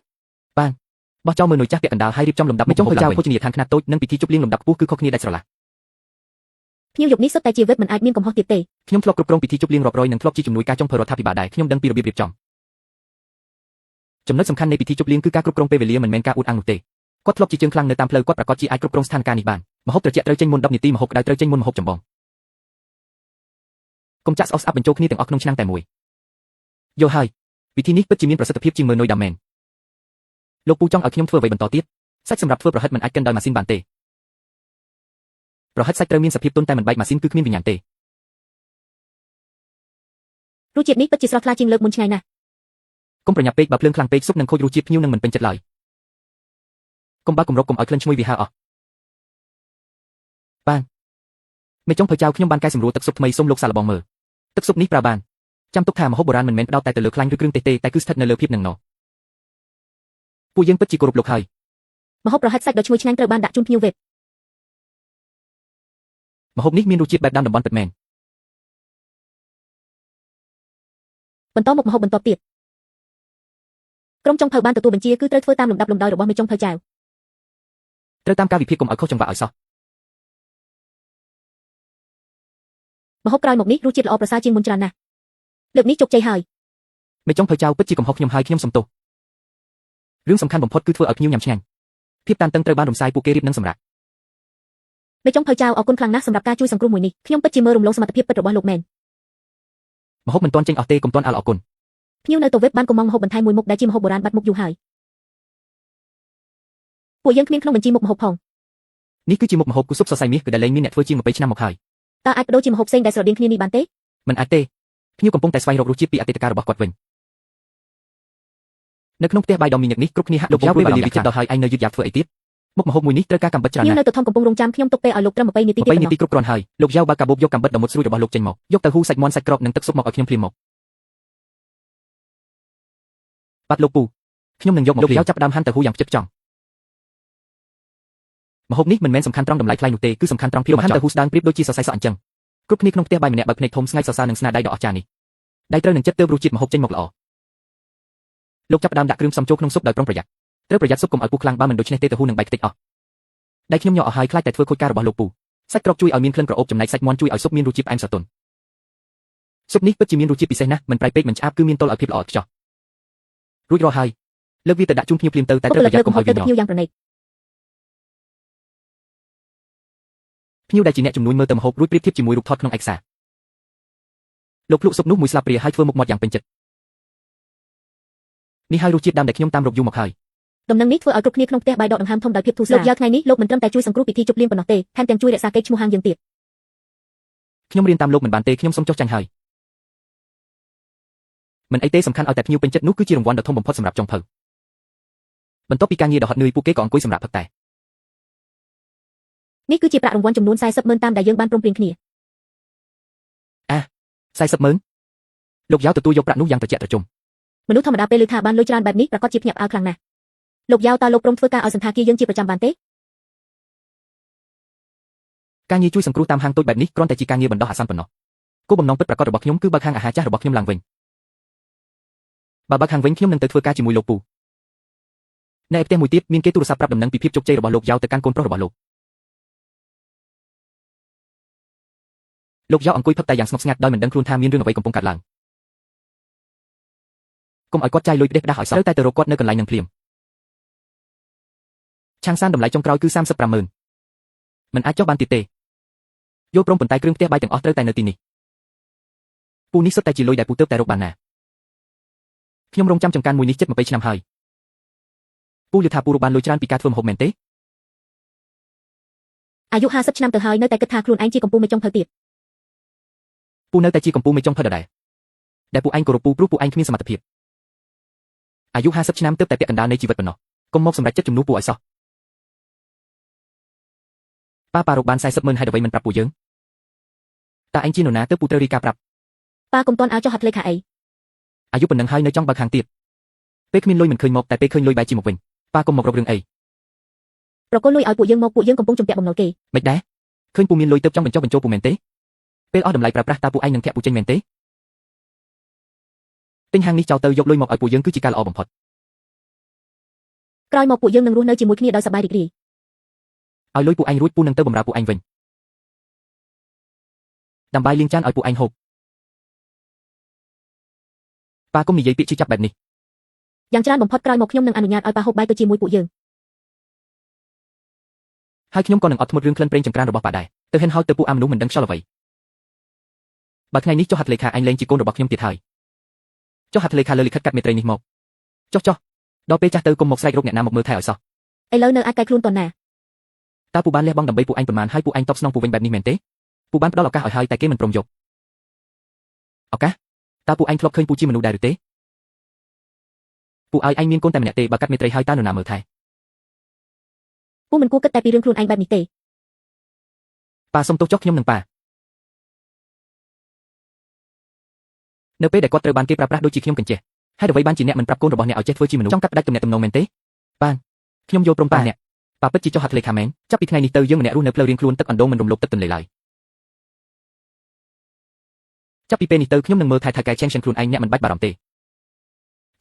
បានបោះចោលមើលនុយចាស់ពាក់កណ្ដាលហើយរៀបចំលំដាប់មេចុងភៅចៅភោជនីយដ្ឋានខ្នាតតូចនិងពិធីជប់លៀងលំដាប់ខ្ពស់គឺខុសគ្នាដាច់ស្រឡះភ្ញៀវយប់នេះសុទ្ធតែជាវិបមិនអាចមានកំហុសទៀតទេខ្ញុំធ្លាប់គ្រប់គ្រងពិធីជប់លៀងរាប់រយនិងធ្លាប់ជាជំនួយការចុងភៅរដ្ឋាភិបាលដែរខ្ញុំដឹងពីរបៀបរៀបចំចំណុចសំខាន់នៃពិធីជប់លៀងគឺការគ្រប់គ្រងពេលវេលាមិនមែនការអួតអាងនោះទេគាត់ធ្លាប់ជាជើងខ្លាំងនៅតាមផ្លូវគាត់ប្រកាសជាអាចគ្រប់គ្រងស្ថានភាពនេះបានម្ហូបត្រជាក់ត្រូវចេញមុន10នាទីម្ហូបក្តៅត្រូវចេញមុនម្ហូបចម្បងកុំចាក់ស្អុះស្អាប់បញ្ចូលគ្នាទាំងអស់ក្នុងឆ្នាំងតែមួយយកហើយវិធីនេះពិតជាមានប្រសិទ្ធភាពជាងមើលនុយដាមែនលោកពូចង់ឲ្យខ្ញុំធ្វើអ្វីបន្តទៀតសាច់សម្រាប់ធ្វើប្រហិតមិនអាចកិនដោយម៉ាស៊ីនបានទេប្រហិតសាច់ត្រូវមានសភាពទន់តែមិនបែកម៉ាស៊ីនគឺគ្មានវិញ្ញាណទេរសជាតិនេះពិតជាស្រស់ថ្លាជាងលើកមុនឆ្ងាយណាស់កុំប្រញាប់ពេកបើភ្លើងខ្លាំងពេកស៊ុបនឹងខូចរសជាតិភ្ញៀវនឹងមិនពេញចិត្តឡើយកុំបើគម្រប់កុំឲ្យក្លិនឈ្ងុយវាហើរអស់ មេចុងភៅចៅខ្ញុំបានកែសម្រួលទឹកស៊ុបថ្មីសូមលោកសាឡបងមើលទឹកស៊ុបនេះប្រើបានចាំទុកថាម្ហូបបុរាណមិនមែនផ្ដោតតែទៅលើខ្លាញ់ឬគ្រឿងទេសទេតែគឺស្ថិតនៅលើភាពនឹងណោពួកយើងពិតជាគោរពលោកហើយ ម្ហូបប្រហិតសាច់ដ៏ឈ្ងុយឆ្ងាញ់ត្រូវបានដាក់ជូនភ្ញៀវវេប ម្ហូបនេះមានរសជាតិបែបដើមតំបន់ពិតមែន បន្តមកម្ហូបបន្ទាប់ទៀតក្រុមចុងភៅបានទទួលបញ្ជាគឺត្រូវធ្វើតាមលំដាប់លំដោយរបស់មេចុងភៅចៅ ត្រូវតាមការវិភាគកុំឲ្យខុសចង្វាក់ឲ្យសោះ ម្ហូបក្រោយមកនេះរសជាតិល្អប្រសើរជាងមុនច្រើនណាស់លើកនេះជោគជ័យហើយ មេចុងភៅចៅពិតជាកំហុសខ្ញុំហើយខ្ញុំសុំទោសរឿងសំខាន់បំផុតគឺធ្វើឲ្យភ្ញៀវញ៉ាំឆ្ងាញ់ភាពតានតឹងត្រូវបានរំសាយពួកគេរៀបនឹងសម្រាប់ មេចុងភៅចៅអរគុណខ្លាំងណាស់សម្រាប់ការជួយសង្គ្រោះមួយនេះខ្ញុំពិតជាមើលរំលងសមត្ថភាពពិតរបស់លោកមែន ម្ហូបមិនទាន់ចេញអស់ទេកុំទាន់អាលអរគុណ ភ្ញៀវនៅទៅវេបបានកុំងម្ហូបបន្ថែមមួយមុខដែលជាម្ហូបបុរាណបាត់មុខយូរហើយពួកយើងគ្មានក្នុងបញ្ជីមុខម្ហូបផង នេះគឺជាមុខម្ហូបគូស៊ុបសរសៃមាសគឺដែលលែងមានអ្នកធ្វើជាង20ឆ្នាំមកហើយ តើអាចបដូរជាម្ហូបផ្សេងដែលស្រដៀងគ្នានេះបានទេ មិនអាចទេភ្ញៀវកំពុងតែស្វែងរករសជាតិពីអតីតកាលរបស់គាត់វិញនៅក្នុងផ្ទះបាយដ៏មានញឹកនេះគ្រប់គ្នាហាក់លោកយ៉ាវពេលវេលាវិចិត្រដល់ហើយឯងនៅយឺតយ៉ាវធ្វើអីទៀតមុខម្ហូបមួយនេះត្រូវការកាំបិតច្រើន ភ្ញៀវ ណាស់ នៅទៅធំកំពុងរងចាំខ្ញុំទុកពេលឲ្យលោកត្រឹម20នាទីទៀត 20នាទីគ្រប់គ្រាន់ហើយលោកយ៉ាវបើកាបូបយកកាំបិតដ៏មុតស្រួយរបស់លោកចេញមកយកទៅហ៊ូសាច់មាន់សាច់ក្រកនិងទឹកស៊ុបមកឲ្យខ្ញុំភ្លាមមកបាត់លោកពូខ្ញុំនឹងយកមកលោកយ៉ាវចាប់ផ្ដើមហាន់ទៅហ៊ូយ៉ាងផ្ចិតផ្ចង់ម្ហូបនេះមិនមែនសំខាន់ត្រង់តម្លៃថ្លៃនោះទេគឺសំខាន់ត្រង់ភាពហាន់ទៅហ៊ូស្ដើងប្រៀបដូចជាសរសៃសក់អញ្ចឹងគ្រប់គ្នាក្នុងផ្ទះបាយម្នាក់បើកភ្នែកធំស្ងើចសរសើរនឹងស្នាដៃដ៏អស្ចារ្យនេះដៃត្រូវនឹងចិត្តទើបរសជាតិម្ហូបចេញមកល្អលោកចាប់ផ្ដើមដាក់គ្រឿងផ្សំចូលក្នុងស៊ុបដោយប្រុងប្រយ័ត្នត្រូវប្រយ័ត្នស៊ុបកុំឲ្យពុះខ្លាំងបើមិនដូច្នេះទេទៅហ៊ូនឹងបែកខ្ទេចអស់ដៃខ្ញុំញ័រអស់ហើយខ្លាចតែធ្វើខូចការរបស់លោកពូសាច់ក្រកជួយឲ្យមានក្លិនក្រអូបចំណែកសាច់មាន់ជួយឲ្យស៊ុបមានរសជាតិផ្អែមស្រទន់ស៊ុបនេះពិតជាមានរសជាតិពិសេសណាស់មិនប្រៃពេកមិនឆ្អាបគឺមានទល់ឲ្យភាពល្អឥតខ្ចោះរួចរាល់ហើយលើកវាទៅដាក់ជូនភ្ញៀវភ្លាមទៅតែត្រូវប្រយ័ត្នកុំឲ្យវាញ័រ ភ្ញៀវយ៉ាងប្រណីត ភ្ញៀវដែលជាអ្នកជំនួញមើលទៅម្ហូបរួចប្រៀបធៀបជាមួយរូបថតក្នុងឯកសារលោកភ្លក់ស៊ុបនោះមួយស្លាបព្រាហើយធ្វើមុខមាត់យ៉ាងពេញចិត្តនេះហើយរសជាតិដើមដែលខ្ញុំតាមរកយូរមកហើយ ដំណឹងនេះធ្វើឲ្យគ្រប់គ្នាក្នុងផ្ទះបាយដកដង្ហើមធំដោយភាពធូរស្រាលលោកយ៉ាវថ្ងៃនេះលោកមិនត្រឹមតែជួយសង្គ្រោះពិធីជប់លៀងប៉ុណ្ណោះទេថែមទាំងជួយរក្សាកេរ្តិ៍ឈ្មោះហាងយើងទៀត ខ្ញុំរៀនតាមលោកមិនបានទេខ្ញុំសូមចុះចាញ់ហើយមិនអីទេសំខាន់ឲ្យតែភ្ញៀវពេញចិត្តនោះគឺជារង្វាន់ដ៏ធំបំផុតសម្រាប់ចុងភៅបន្ទាប់ពីការងារដ៏ហត់នឿយពួកគេក៏អង្គុយសម្រាប់ផឹកតែ នេះគឺជាប្រាក់រង្វាន់ចំនួន40,000តាមដែលយើងបានព្រមព្រៀងគ្នា 40,000លោកយ៉ាវទទួលយកប្រាក់នោះយ៉ាងត្រជាក់ត្រជុំ មនុស្សធម្មតាពេលឮថាបានលុយច្រើនបែបនេះប្រកាសជាភ្ញាក់ផ្អើលខ្លាំងណាស់លោកយ៉ាវតើលោកព្រមធ្វើការឲ្យសន្តាគារយើងជាប្រចាំបានទេ ការងារជួយសង្គ្រោះតាមហាងតូចបែបនេះគ្រាន់តែជាការងារបណ្ដោះអាសន្នប៉ុណ្ណោះគោលបំណងពិតប្រាកដរបស់ខ្ញុំគឺបើកហាងអាហារចាស់របស់ខ្ញុំឡើងវិញបើបើកហាងវិញខ្ញុំនឹងទៅធ្វើការជាមួយលោកពូនៅឯផ្ទះមួយទៀតមានគេទូរស័ព្ទប្រាប់ដំណឹងពីភាពជោគជ័យរបស់លោកយ៉ាវទៅកាន់កូនប្រុសរបស់លោកយ៉ាវអង្គុយផឹកតែយ៉ាងស្ងប់ស្ងាត់ដោយមិនដឹងខ្លួនថាមានរឿងអ្វីកំពុងកើតឡើងកុំឲ្យគាត់ចាយលុយផ្ដេសផ្ដាសឲ្យសោះត្រូវតែទៅរកគាត់នៅកន្លែងនឹងភ្លាមឆាងសានតម្លៃចុងក្រោយគឺ35,000មិនអាចចុះបានទៀតទេយល់ព្រមប៉ុន្តែគ្រឿងផ្ទះបាយទាំងអស់ត្រូវតែនៅទីនេះពូនេះសុទ្ធតែជាលុយដែលពូទើបតែរកបានណាខ្ញុំរងចាំចំការមួយនេះជិត20ឆ្នាំហើយពូយល់ថាពូរកបានលុយច្រើនពីការធ្វើម្ហូបមែនទេ អាយុ50ឆ្នាំទៅហើយនៅតែគិតថាខ្លួនឯងជាកំពូលមេចុងភៅទៀត ពូនៅតែជាកំពូលមេចុងភៅដដែលដែលពូឯងគោរពពូព្រោះពូឯងគ្មានសមត្ថភាពអាយុ50ឆ្នាំទើបតែពាក់កណ្ដាលនៃជីវិតប៉ុណ្ណោះកុំមកសម្រេចចិត្តជំនួសពូឲ្យសោះប៉ារកបាន40,000ហើយអ្វីមិនប្រាប់ពូយើងតើឯងជានរណាទើបពូត្រូវរីកាប្រាប់ ប៉ាកុំតន់ឲ្យចុះហត្ថលេខាអី អាយុប៉ុណ្ណឹងហើយនៅចង់បើកហាងទៀតពេលគ្មានលុយមិនឃើញមកតែពេលឃើញលុយបែរជាមកវិញប៉ាកុំមករករឿងអី ប្រគល់លុយឲ្យពួកយើងមកពួកយើងកំពុងជំពាក់បំណុលគេ មិនដែរឃើញពូមានលុយទើបចង់បញ្ចុះបញ្ចូលពូមែនទេពេលអស់តម្លៃប្រើប្រាស់តើពូឯងនឹងធាក់ពូចេញមែនទេទិញហាងនេះចោលទៅយកលុយមកឲ្យពូយើងគឺជាការល្អបំផុត ក្រោយមកពួកយើងនឹងរស់នៅជាមួយគ្នាដោយសប្បាយរីករាយ ឲ្យលុយពូឯងរួចពូនឹងទៅបម្រើពូឯងវិញដើម្បីលាងចានឲ្យពូឯងហូបប៉ាកុំនិយាយពាក្យជឿចាប់បែបនេះ យ៉ាងច្រើនបំផុតក្រោយមកខ្ញុំនឹងអនុញ្ញាតឲ្យប៉ាហូបបាយទៅជាមួយពួកយើង ហើយខ្ញុំក៏នឹងអត់ធ្មត់រឿងក្លិនប្រេងចង្ក្រានរបស់ប៉ាដែរទៅហិនហោចទៅពួកអាមនុស្សមិនដឹងខ្យល់អ្វីបើថ្ងៃនេះចុះហត្ថលេខាឯងលែងជាកូនរបស់ខ្ញុំទៀតហើយចុះហត្ថលេខាលើលិខិតកាត់មេត្រីនេះមកចុះដល់ពេលចាស់ទៅកុំមកស្រែករកអ្នកណាមកមើលថែឲ្យសោះ ឥឡូវនៅអាចកែខ្លួនតណា តើពូបានលះបង់ដើម្បីពូឯងប៉ុន្មានហើយពូឯងតបស្នងពូវិញបែបនេះមែនទេពូបានផ្ដល់ឱកាសឲ្យហើយតែគេមិនព្រមយកឱកាសតើពូឯងធ្លាប់ឃើញពូជាមនុស្សដែរឬទេពូឲ្យឯងមានកូនតែម្នាក់ទេបើកាត់មេត្រីហើយតើនរណាមើលថែ ពូមិនគួរគិតតែពីរឿងខ្លួនឯងបែបនេះទេ ប៉ាសុំទោសចុះខ្ញុំនឹងប៉ា នៅពេលដែលគាត់ត្រូវបានគេប្រើប្រាស់ដូចជាខ្ញុំកញ្ចេះហើយអ្វីបានជាអ្នកមិនប្រាប់កូនរបស់អ្នកឲ្យចេះធ្វើជាមនុស្សចង់កាត់ផ្ដាច់ទំនាក់ទំនងមែនទេបានខ្ញុំយល់ព្រមប៉ាអ្នកប៉ាពិតជាចុះហត្ថលេខាមែនចាប់ពីថ្ងៃនេះទៅយើងម្នាក់រស់នៅផ្លូវរៀងខ្លួនទឹកអណ្ដូងមិនរំលោភទឹកទន្លេឡើយចាប់ពីពេលនេះទៅខ្ញុំនឹងមើលថែថៅកែ Cheng Shen ខ្លួនឯងអ្នកមិនបាច់បារម្ភទេ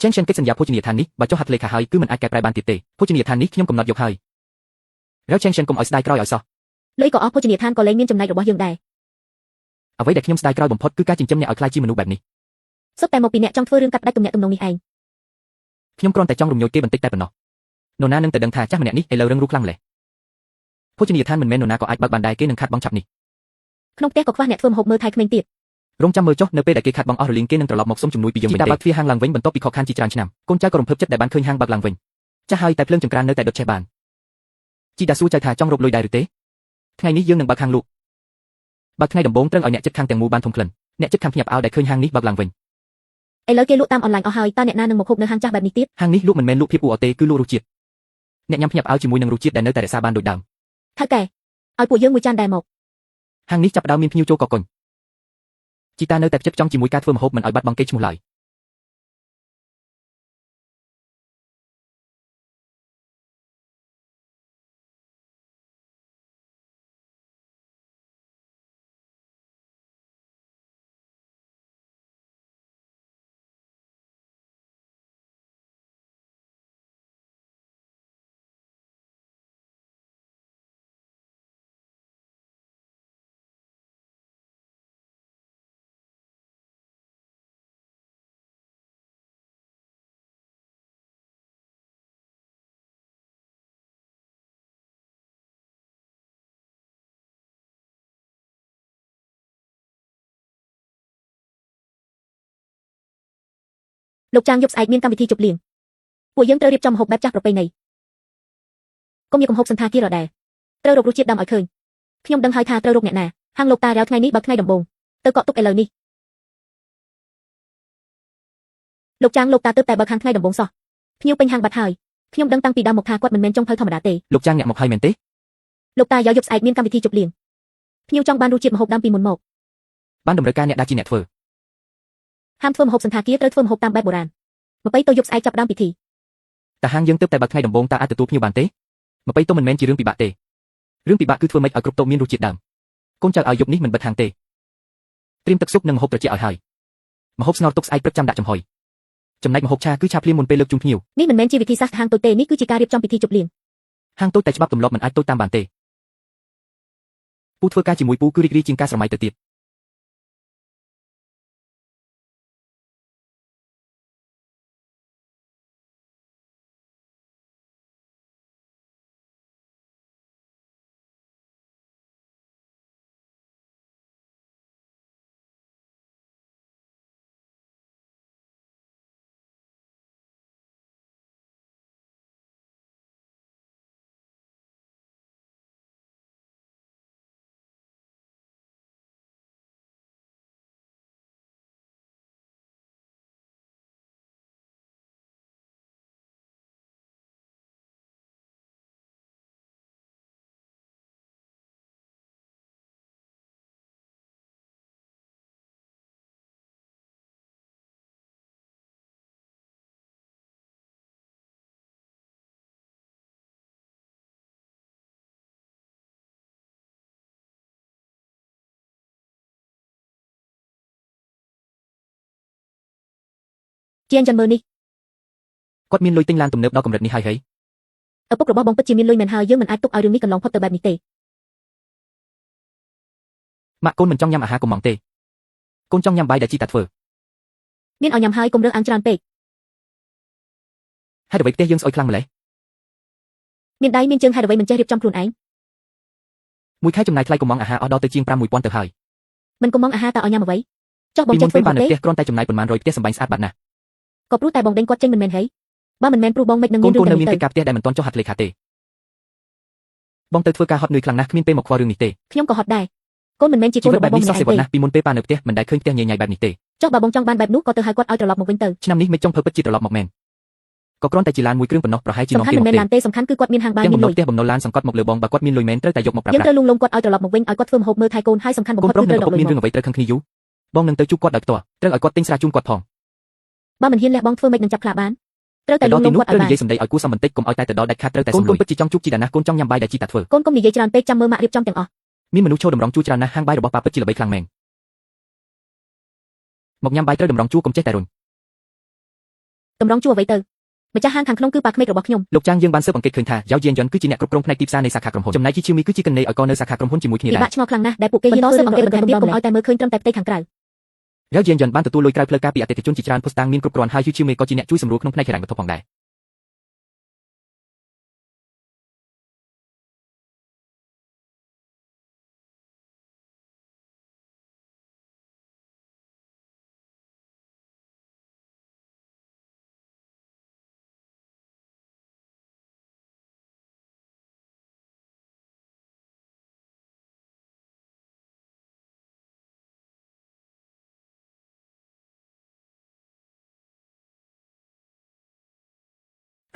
Cheng Shen កិច្ចសន្យាភោជនីយដ្ឋាននេះបើចុះហត្ថលេខាហើយគឺមិនអាចកែប្រែបានទៀតទេភោជនីយដ្ឋាននេះខ្ញុំកំណត់យកហើយរៅ Cheng Shen កុំឲ្យស្ដាយក្រោយឲ្យសោះលុយក៏អស់ភោជនីយដ្ឋានក៏លែងមានចំណែករបស់យើងដែរអ្វីដែលខ្ញុំស្ដាយក្រោយបំផុតគឺការចិញ្ចឹមអ្នកឲ្យក្លាយជាមនុស្សបែបនេះសុទ្ធតែមកពីអ្នកចង់ធ្វើរឿងកាត់ផ្ដាច់ទំនាក់ទំនងនេះឯងខ្ញុំគ្រាន់តែចង់រំញោចគេបន្តិចតែប៉ុណ្ណោះនរណានឹងតែដឹងថាចាស់ម្នាក់នេះឥឡូវរឹងរូសខ្លាំងម្ល៉េះភោជនីយដ្ឋានមិនមែននរណាក៏អាចបើកបានដែរគេនឹងខាត់បងឆាប់នេះក្នុងផ្ទះក៏ខ្វះអ្នកធ្វើម្ហូបមើលថែក្មេងទៀតរងចាំមើលចុះនៅពេលដែលគេខាត់បងអស់រលីងគេនឹងត្រឡប់មកសុំជំនួយពីយើងវិញទេជីតាបើកទ្វារហាងឡើងវិញបន្ទាប់ពីខកខានជាច្រើនឆ្នាំកូនចៅក៏រំភើបចិត្តដែលបានឃើញហាងបើកឡើងវិញចាស់ហើយតែភ្លើងចង្ក្រាននៅតែដុតឆេះបានជីតាសួរចៅថាចង់រកលុយដែរឬទេថ្ងៃនេះយើងនឹងបើកហាងលក់បើថ្ងៃដំបូងត្រូវឲ្យអ្នកចិត្តខាងទាំងមូលបានធំក្លិនអ្នកចិត្តខាងភ្ញាក់ផ្អើលដែលឃើញហាងនេះបើកឡើងវិញឥឡូវគេលក់តាមអនឡាញអស់ហើយតើអ្នកណានឹងមកហូបនៅហាងចាស់បែបនេះទៀតហាងនេះលក់មិនមែនលក់ភាពអ៊ូអរទេគឺលក់រសជាតិអ្នកញ៉ាំភ្ញាក់ផ្អើលជាមួយនឹងរសជាតិដែលនៅតែរក្សាបានដូចដើមថៅកែឲ្យពួកយើងមួយចានដែរមកហាងនេះចាប់ផ្ដើមមានភ្ញៀវចូលកកកុញជីតានៅតែផ្ចិតផ្ចង់ជាមួយការធ្វើម្ហូបមិនឲ្យបាត់បង់កេរ្តិ៍ឈ្មោះឡើយលោកចាងយប់ស្អែកមានកម្មវិធីជប់លៀងពួកយើងត្រូវរៀបចំម្ហូបបែបចាស់ប្រពៃណីកុំយកម្ហូបសន្តាគាររដែរត្រូវរករសជាតិដើមឲ្យឃើញខ្ញុំដឹងហើយថាត្រូវរកអ្នកណាហាងលោកតារាវថ្ងៃនេះបើកថ្ងៃដំបូងទៅកក់ទុកឥឡូវនេះលោកចាងលោកតាទើបតែបើកហាងថ្ងៃដំបូងសោះភ្ញៀវពេញហាងបាត់ហើយខ្ញុំដឹងតាំងពីដើមមកថាគាត់មិនមែនចុងភៅធម្មតាទេលោកចាងអ្នកមកហើយមែនទេលោកតាយប់ស្អែកមានកម្មវិធីជប់លៀងភ្ញៀវចង់បានរសជាតិម្ហូបដើមពីមុនមកបានតម្រូវការអ្នកដាជាអ្នកធ្វើហាមធ្វើម្ហូបសន្តាគារត្រូវធ្វើម្ហូបតាមបែបបុរាណម្បិយទៅយប់ស្អែកចាប់ដើមពិធីតែហាងយើងទើបតែបើកថ្ងៃដំបូងតើអាចទទួលភ្ញៀវបានទេម្បិយទៅមិនមែនជារឿងពិបាកទេរឿងពិបាកគឺធ្វើម៉េចឲ្យគ្រប់តូបមានរសជាតិដើមកូនចៅឲ្យយប់នេះមិនបិទហាងទេត្រៀមទឹកស៊ុបនិងម្ហូបត្រជាក់ឲ្យហើយម្ហូបស្ងោរទុកស្អែកព្រឹកចាំដាក់ចំហុយចំណែកម្ហូបឆាគឺឆាភ្លាមមុនពេលលើកជូនភ្ញៀវនេះមិនមែនជាវិធីសាស្ត្រហាងតូចទេនេះគឺជាការរៀបចំពិធីជប់លៀងហាងតូចតែច្បាប់ទម្លាប់មិនអាចតូចតាមបានទេពូធ្វើការជាមួយពូគឺរីករាយជាងការស្រមៃទៅទៀតជាអញ្ចឹងមើលនេះគាត់មានលុយទិញឡានទំនើបដល់កម្រិតនេះហើយហីឪពុករបស់បងពិតជាមានលុយមែនហើយយើងមិនអាចទុកឲ្យរឿងនេះកន្លងផុតទៅបែបនេះទេម៉ាក់កូនមិនចង់ញ៉ាំអាហារកុំម៉ងទេកូនចង់ញ៉ាំបាយដែលជីតាធ្វើមានឲ្យញ៉ាំហើយកុំរើសអើងច្រើនពេកហេតុអ្វីផ្ទះយើងស្អុយខ្លាំងម្ល៉េះមានដៃមានជើងហេតុអ្វីមិនចេះរៀបចំខ្លួនឯងមួយខែចំណាយថ្លៃកុំម៉ងអាហារអស់ដល់ទៅជាង 5,000 ទៅហើយមិនកុំម៉ងអាហារតើឲ្យញ៉ាំអ្វីចុះបងចិត្តធ្វើមិនទេគ្រាន់តែចំណាយប៉ុន្មានរយផ្ទះសម្បែងស្អាតបាត់ណាស់ក៏ព្រោះតែបងដេញគាត់ចេញមិនមែនហីបើមិនមែនព្រោះបងមិននឹងមានរឿងតែនេះទៅកិច្ចការផ្ទះដែលមិនទាន់ចុះហត្ថលេខាទេបងទៅធ្វើការហត់នឿយខ្លាំងណាស់គ្មានពេលមកខ្វល់រឿងនេះទេខ្ញុំក៏ហត់ដែរកូនមិនមែនជាកូនរបស់បងម្នាក់ទេពីមុនពេលប៉ានៅផ្ទះមិនដែលឃើញផ្ទះញញ៉ៃបែបនេះទេចុះបើបងចង់បានបែបនោះក៏ទៅហៅគាត់ឲ្យត្រឡប់មកវិញទៅឆ្នាំនេះមិនចង់ធ្វើពិតជាត្រឡប់មកមែនក៏គ្រាន់តែជាឡានមួយគ្រឿងប៉ុណ្ណោះប្រហែលជានាំគេមកទេសំខាន់មិនមែនឡានទេសំខាន់គឺគាត់មានហាងបានមានលុយផ្ទះបំណុលឡានសង្កត់មកលើបងបើគាត់មានលុយមែនត្រូវតែយកមកប្រើប្រាស់យើងត្រូវលួងលោមគាត់ឲ្យត្រឡប់មកវិញឲ្យគាត់ធ្វើម្ហូបមើលថៃកូនហើយសំខាន់បំផុតគឺត្រូវដកលុយមានរឿងអ្វីត្រូវខឹងគ្នាយូរ បងនឹងទៅជួបគាត់ដោយផ្ទាល់ត្រូវឲ្យគាត់ទិញស្រាជូនគាត់ផង បើមិនហ៊ានលះបង់ធ្វើម៉េចនឹងចាប់ខ្លាបានត្រូវតែលួងលោមគាត់ឲ្យ ត្រូវ បាន និយាយសម្ដីឲ្យគួរសមបន្តិចកុំឲ្យតែទៅដល់ដាច់ខាតត្រូវតែសម្រួលពិតជាចង់ជួបជីតាណាកូនចង់ញ៉ាំបាយដែលជីតាធ្វើ កូនកុំនិយាយច្រើនពេកចាំមើលម៉ាក់រៀបចំទាំងអស់ មានមនុស្សចូលតម្រង់ជួច្រើនណាស់ហាងបាយរបស់ប៉ាពិតជាល្បីខ្លាំងមែនមកញ៉ាំបាយត្រូវតម្រង់ជួកុំចេះតែរុញ តម្រង់ជួអ្វីទៅម្ចាស់ហាងខាងក្នុងគឺប៉ាក្មេករបស់ខ្ញុំ លោកចាងយើងបានស៊ើបអង្កេតឃើញថាយ៉ាវយៀនយន់គឺជាអ្នកគ្រប់គ្រងផ្នែកទីផ្សារនៃសាខាក្រុមហ៊ុនចំណែកជីឈីមីគឺជាកណ្ដេឲ្យកនៅសាខាក្រុមហ៊ុនជាមួយគ្នា ពិ ដែរ បាកឆ្ងល់ខ្លាំងណាស់ដែលពួកគេហ៊ានស៊ើបអង្កេតបន្ថែមទៀតកុំឲ្យតែមើលឃើញត្រឹមតែផ្ទៃខាងក្រៅ យ៉ាវយៀនយន់បានទទួលលុយក្រៅផ្លូវការពីអតិថិជនជាច្រើនភស្តុតាងមានគ្រប់គ្រាន់ហើយជីឈីមីក៏ជាអ្នកជួយសម្រួលក្នុងផ្នែកហិរញ្ញវត្ថុផងដែរ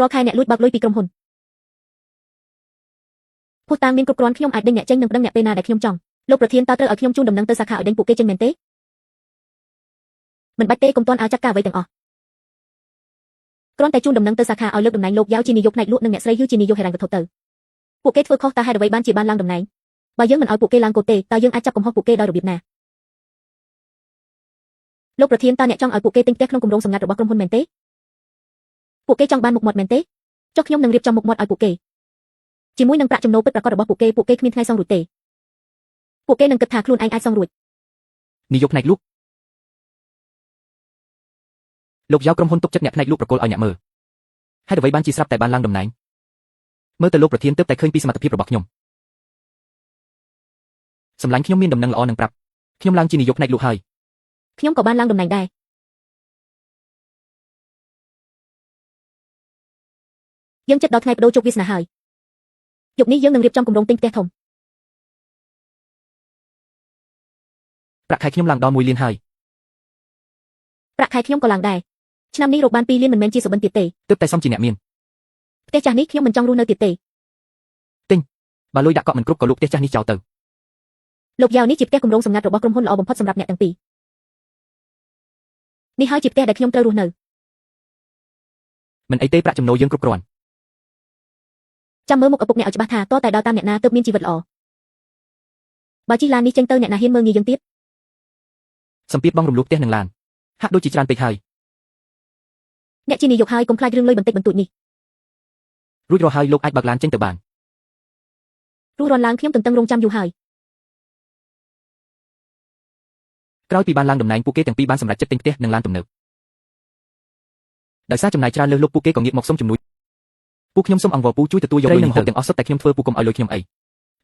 រាល់ខែអ្នកលួចបើកលុយពីក្រុមហ៊ុនភស្តុតាងមានគ្រប់គ្រាន់ខ្ញុំអាចដេញអ្នកចេញនិងប្តឹងអ្នកពេលណាដែលខ្ញុំចង់លោកប្រធានតើត្រូវឲ្យខ្ញុំជូនដំណឹងទៅសាខាឲ្យដេញពួកគេចេញមែនទេមិនបាច់ទេកុំទាន់ឲ្យចាត់ការអ្វីទាំងអស់គ្រាន់តែជូនដំណឹងទៅសាខាឲ្យលើកតំណែងលោកយ៉ាវជានាយកផ្នែកលក់និងអ្នកស្រីហ៊ឺជានាយកហិរញ្ញវត្ថុទៅពួកគេធ្វើខុសតើហេតុអ្វីបានជាបានឡើងតំណែងបើយើងមិនឲ្យពួកគេឡើងកូដទេតើយើងអាចចាប់កំហុសពួកគេដោយរបៀបណាលោកប្រធានតើអ្នកចង់ឲ្យពួកគេទិញផ្ទះក្នុងគម្រោងសម្ងាត់របស់ក្រុមហ៊ុនមែនទេពួកគេចង់បានមុខមាត់មែនទេចុះខ្ញុំនឹងរៀបចំមុខមាត់ឲ្យពួកគេជាមួយនឹងប្រាក់ចំណូលពិតប្រាកដរបស់ពួកគេគ្មានថ្ងៃសងរួចទេពួកគេនឹងគិតថាខ្លួនឯងអាចសងរួច នាយកផ្នែកលក់លោកយ៉ាវក្រុមហ៊ុនទុកចិត្តអ្នកផ្នែកលក់ប្រកល់ឲ្យអ្នកមើលហេតុអ្វីបានជាស្រាប់តែបានឡើងតំណែងមើលទៅលោកប្រធានទើបតែឃើញពីសមត្ថភាពរបស់ខ្ញុំសម្លាញ់ខ្ញុំមានដំណឹងល្អនឹងប្រាប់ខ្ញុំឡើងជានាយកផ្នែកលក់ហើយ ខ្ញុំក៏បានឡើងតំណែងដែរយើងចិត្តដល់ថ្ងៃបដូរជោគវាសនាហើយយប់នេះយើងនឹងរៀបចំគម្រោងទិញផ្ទះធំ ប្រាក់ខែខ្ញុំឡើងដល់1 លានហើយ ប្រាក់ខែខ្ញុំក៏ឡើងដែរឆ្នាំនេះរកបាន2 លានមិនមែនជាសុបិនទៀតទេ ទើបតែសមជាអ្នកមាន ផ្ទះចាស់នេះខ្ញុំមិនចង់រស់នៅទៀតទេ បើលុយដាក់កក់មិនគ្រប់ក៏លក់ផ្ទះចាស់នេះចោលទៅ លោកយ៉ាវនេះជាផ្ទះគម្រោងសម្ងាត់របស់ក្រុមហ៊ុនល្អបំផុតសម្រាប់អ្នកទាំងពីរនេះហើយជាផ្ទះដែលខ្ញុំត្រូវរស់នៅ មិនអីទេប្រាក់ចំណូលយើងគ្រប់គ្រាន់ ចាំមើលមុខឪពុកអ្នកឲ្យច្បាស់ថាតើតែដើរតាមអ្នកណាទើបមានជីវិតល្អបើជិះឡាននេះចេញទៅអ្នកណាហ៊ានមើលងាយយើងទៀត សម្ពាធបងរំលោះផ្ទះនឹងឡានហាក់ដូចជាច្រើនពេកហើយ អ្នកជានាយកហើយកុំខ្លាចរឿងលុយបន្តិចបន្តួចនេះ រួចរាល់ហើយលោកអាចបើកឡានចេញទៅបាន រស់រាន់ឡើងខ្ញុំទន្ទឹងរង់ចាំយូរហើយ ក្រោយពីបានឡើងតំណែងពួកគេទាំងពីរបានសម្រេចចិត្តទិញផ្ទះនិងឡានទំនើបដោយសារចំណាយច្រើនលើសលប់ពួកគេក៏ងាកមកសុំជំនួយពួកខ្ញុំសូមអង្វរពូជួយទទួលយកលុយនឹងទៅទាំងអស់សុទ្ធតែខ្ញុំធ្វើពូកុំឲ្យលុយខ្ញុំអី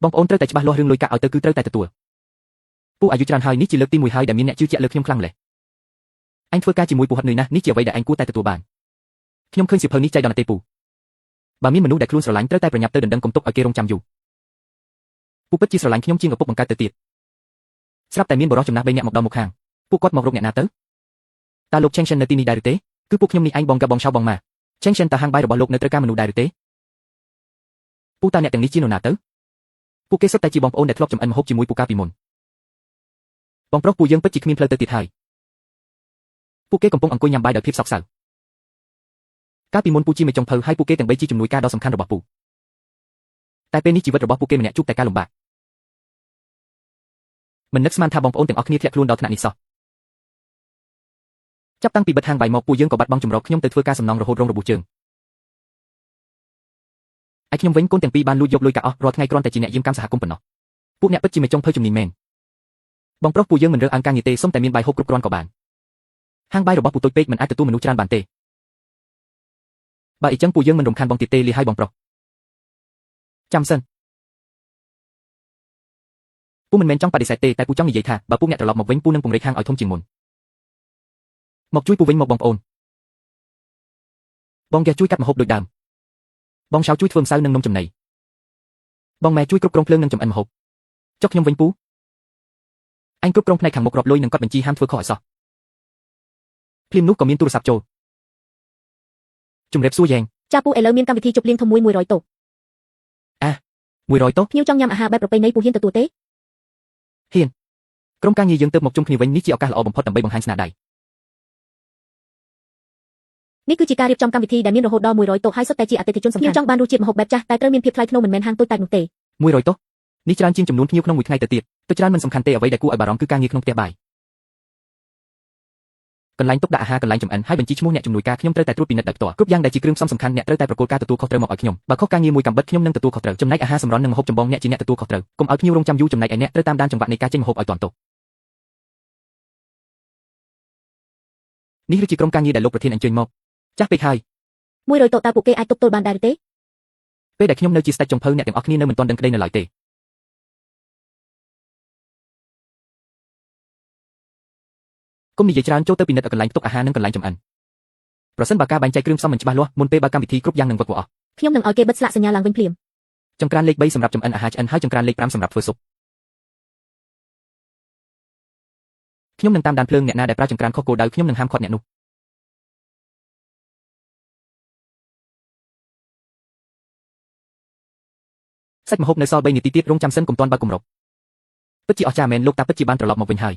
បងប្អូនត្រូវតែច្បាស់លាស់រឿងលុយកាក់ឲ្យទៅគឺត្រូវតែទទួលពូអាយុច្រើនហើយនេះជាលើកទី1ហើយដែលមានអ្នកជឿជាក់លើខ្ញុំខ្លាំងម្ល៉េះអញធ្វើការជាមួយពូហិតនឿយណាស់នេះជាអ្វីដែលអញគួរតែទទួលបានខ្ញុំឃើញសៀវភៅនេះចៃដន្យណាស់ទេពូបើមានមនុស្សដែលខ្លួនស្រឡាញ់ត្រូវតែប្រញាប់ទៅដណ្ដឹងកុំទុកឲ្យគេរងចាំយូរពូពិតជាស្រឡាញ់ខ្ញុំជាងឪពុកបង្កើតទៅទៀតស្រាប់តែមានបរិសុទ្ធចំណាស់3នាក់មកដល់មុខខាងពួកគាត់មករកអ្នកណាទៅតើលោកឆេងសិននៅទីនេះដែរឬទេគឺពួកខ្ញុំនេះឯងបងកាបងឆៅបងម៉ាឆេងសិនតើហាងបាយរបស់លោកនៅត្រូវការមនុស្សដែរឬទេពូតើអ្នកទាំងនេះជានរណាទៅពួកគេសុទ្ធតែជាបងប្អូនដែលធ្លាប់ចំអិនម្ហូបជាមួយពូកាពីមុនបងប្រុសពូយើងពិតជាគ្មានផ្លូវទៅទៀតហើយពួកគេកំពុងអង្គុយញ៉ាំបាយដោយភាពសោកសៅកាលពីមុនពូជាមេចុងភៅហើយពួកគេទាំង3ជាជំនួយការដ៏សំខាន់របស់ពូតែពេលនេះជីវិតរបស់ពួកគេម្នាក់ជួបតែការលំបាកមិននឹកស្មានថាបងប្អូនទាំងអស់គ្នាធ្លាក់ខ្លួនដល់ថ្នាក់នេះសោះចាប់តាំងពីបិទហាងបាយមកពួកយើងក៏បាត់បង់ចម្រោកខ្ញុំទៅធ្វើការសំណងរហូតរងរបួសជើងឯខ្ញុំវិញកូនទាំងពីរបានលួចយកលុយកាក់អស់រាល់ថ្ងៃគ្រាន់តែជាអ្នកយាមកាមសហគមន៍ប៉ុណ្ណោះពួកអ្នកពិតជាមេចុងភៅជំនាញមែនបងប្រុសពួកយើងមិនរើសអើងការងារទេសុំតែមានបាយហូបគ្រប់គ្រាន់ក៏បានហាងបាយរបស់ពូតូចពេកមិនអាចទទួលមនុស្សច្រើនបានទេបើអីចឹងពួកយើងមិនរំខានបងទៀតទេលាហើយបងប្រុសចាំសិនពូមិនមែនចង់បដិសេធទេតែពូចង់និយាយថាបើពួកអ្នកត្រឡប់មកវិញពូនឹងពង្រីកហាងឲ្យធំជាងមុនមកជួយពូវិញមកបងប្អូនបងយ៉ាជួយកាត់ម្ហូបដូចដើមបងឆៅជួយធ្វើម្សៅនិងនំចំណីបងម៉ែជួយគ្រប់គ្រងភ្លើងនិងចម្អិនម្ហូបចុះខ្ញុំវិញពូអញគ្រប់គ្រងផ្នែកខាងមុខរាប់លុយនិងកត់បញ្ជីហាមធ្វើខុសឲ្យសោះភ្លាមនោះក៏មានទូរស័ព្ទចូលជំរាបសួរយ៉ែងចាពូឥឡូវមានកម្មវិធីជប់លៀងធំមួយ100តូប100តូបភ្ញៀវចង់ញ៉ាំអាហារបែបប្រពៃណីពូហ៊ានទទួលទេ ក្រុមការងារយើងទៅមកជុំគ្នាវិញនេះជាឱកាសល្អបំផុតដើម្បីបង្ហាញស្នាដៃ នេះគឺជាការរៀបចំកម្មវិធីដែលមានរហូតដល់100តុហើយសុទ្ធតែជាអតិថិជនសំខាន់ខ្ញុំចង់បានរសជាតិម្ហូបបែបចាស់តែត្រូវមានភាពថ្លៃថ្នូរមិនមែនហាងតូចតាចនោះទេ100តុនេះច្រើនជាងចំនួនភ្ញៀវក្នុងមួយថ្ងៃទៅទៀតទៅច្រើនមិនសំខាន់ទេអ្វីដែលគួរឲ្យបារម្ភគឺការងារក្នុងផ្ទះបាយកន្លែងទុកដាក់អាហារកន្លែងចម្អិនហើយបញ្ជីឈ្មោះអ្នកជំនួយការខ្ញុំត្រូវតែត្រួតពិនិត្យដោយផ្ទាល់គ្រប់យ៉ាងដែលជាគ្រឿងផ្សំសំខាន់អ្នកត្រូវតែប្រគល់ការទទួលខុសត្រូវមកឲ្យខ្ញុំបើខុសការងារមួយកំបិតខ្ញុំនឹងទទួលខុសត្រូវចំណែកអាហារសម្រន់និងម្ហូបចម្បងអ្នកជាអ្នកទទួលខុសត្រូវកុំឲ្យភ្ញៀវរងចាំយូរចំណែកឯអ្នកត្រូវតាមដានចង្វាក់នៃការចេញម្ហូបឲ្យទាន់តុនេះគឺជាក្រុមការងារដែលលោកប្រធានអញ្ជើញមកចាស់ពេកហើយ100តុតើពួកគេអាចទប់ទល់បានដែរឬទេពេលដែលខ្ញុំនៅជាស្ដេចចុងភៅអ្នកទាំងអស់គ្នានៅមិនទាន់ដឹងក្តីនៅឡើយទេគុំនិយាយច្រើនចូលទៅពិនិត្យកន្លែងទុកអាហារនិងកន្លែងចម្អិនប្រសិនបើការបែងចែកគ្រឿងផ្សំមិនច្បាស់លាស់មុនពេលបើកកម្មវិធីគ្រប់យ៉ាងនឹងវឹកវរអស់ ខ្ញុំនឹងឲ្យគេបិទស្លាកសញ្ញាឡើងវិញភ្លាមចង្ក្រានលេខ3សម្រាប់ចម្អិនអាហារឆ្អិនហើយចង្ក្រានលេខ5សម្រាប់ធ្វើស៊ុបខ្ញុំនឹងតាមដានភ្លើងអ្នកណាដែលប្រើចង្ក្រានខុសគោលដៅខ្ញុំនឹងហាមឃាត់អ្នកនោះសាច់ម្ហូបនៅសល់3នាទីទៀតរងចាំសិនកុំទាន់បើកគម្របពិតជាអស្ចារ្យមែនលោកតាពិតជាបានត្រឡប់មកវិញហើយ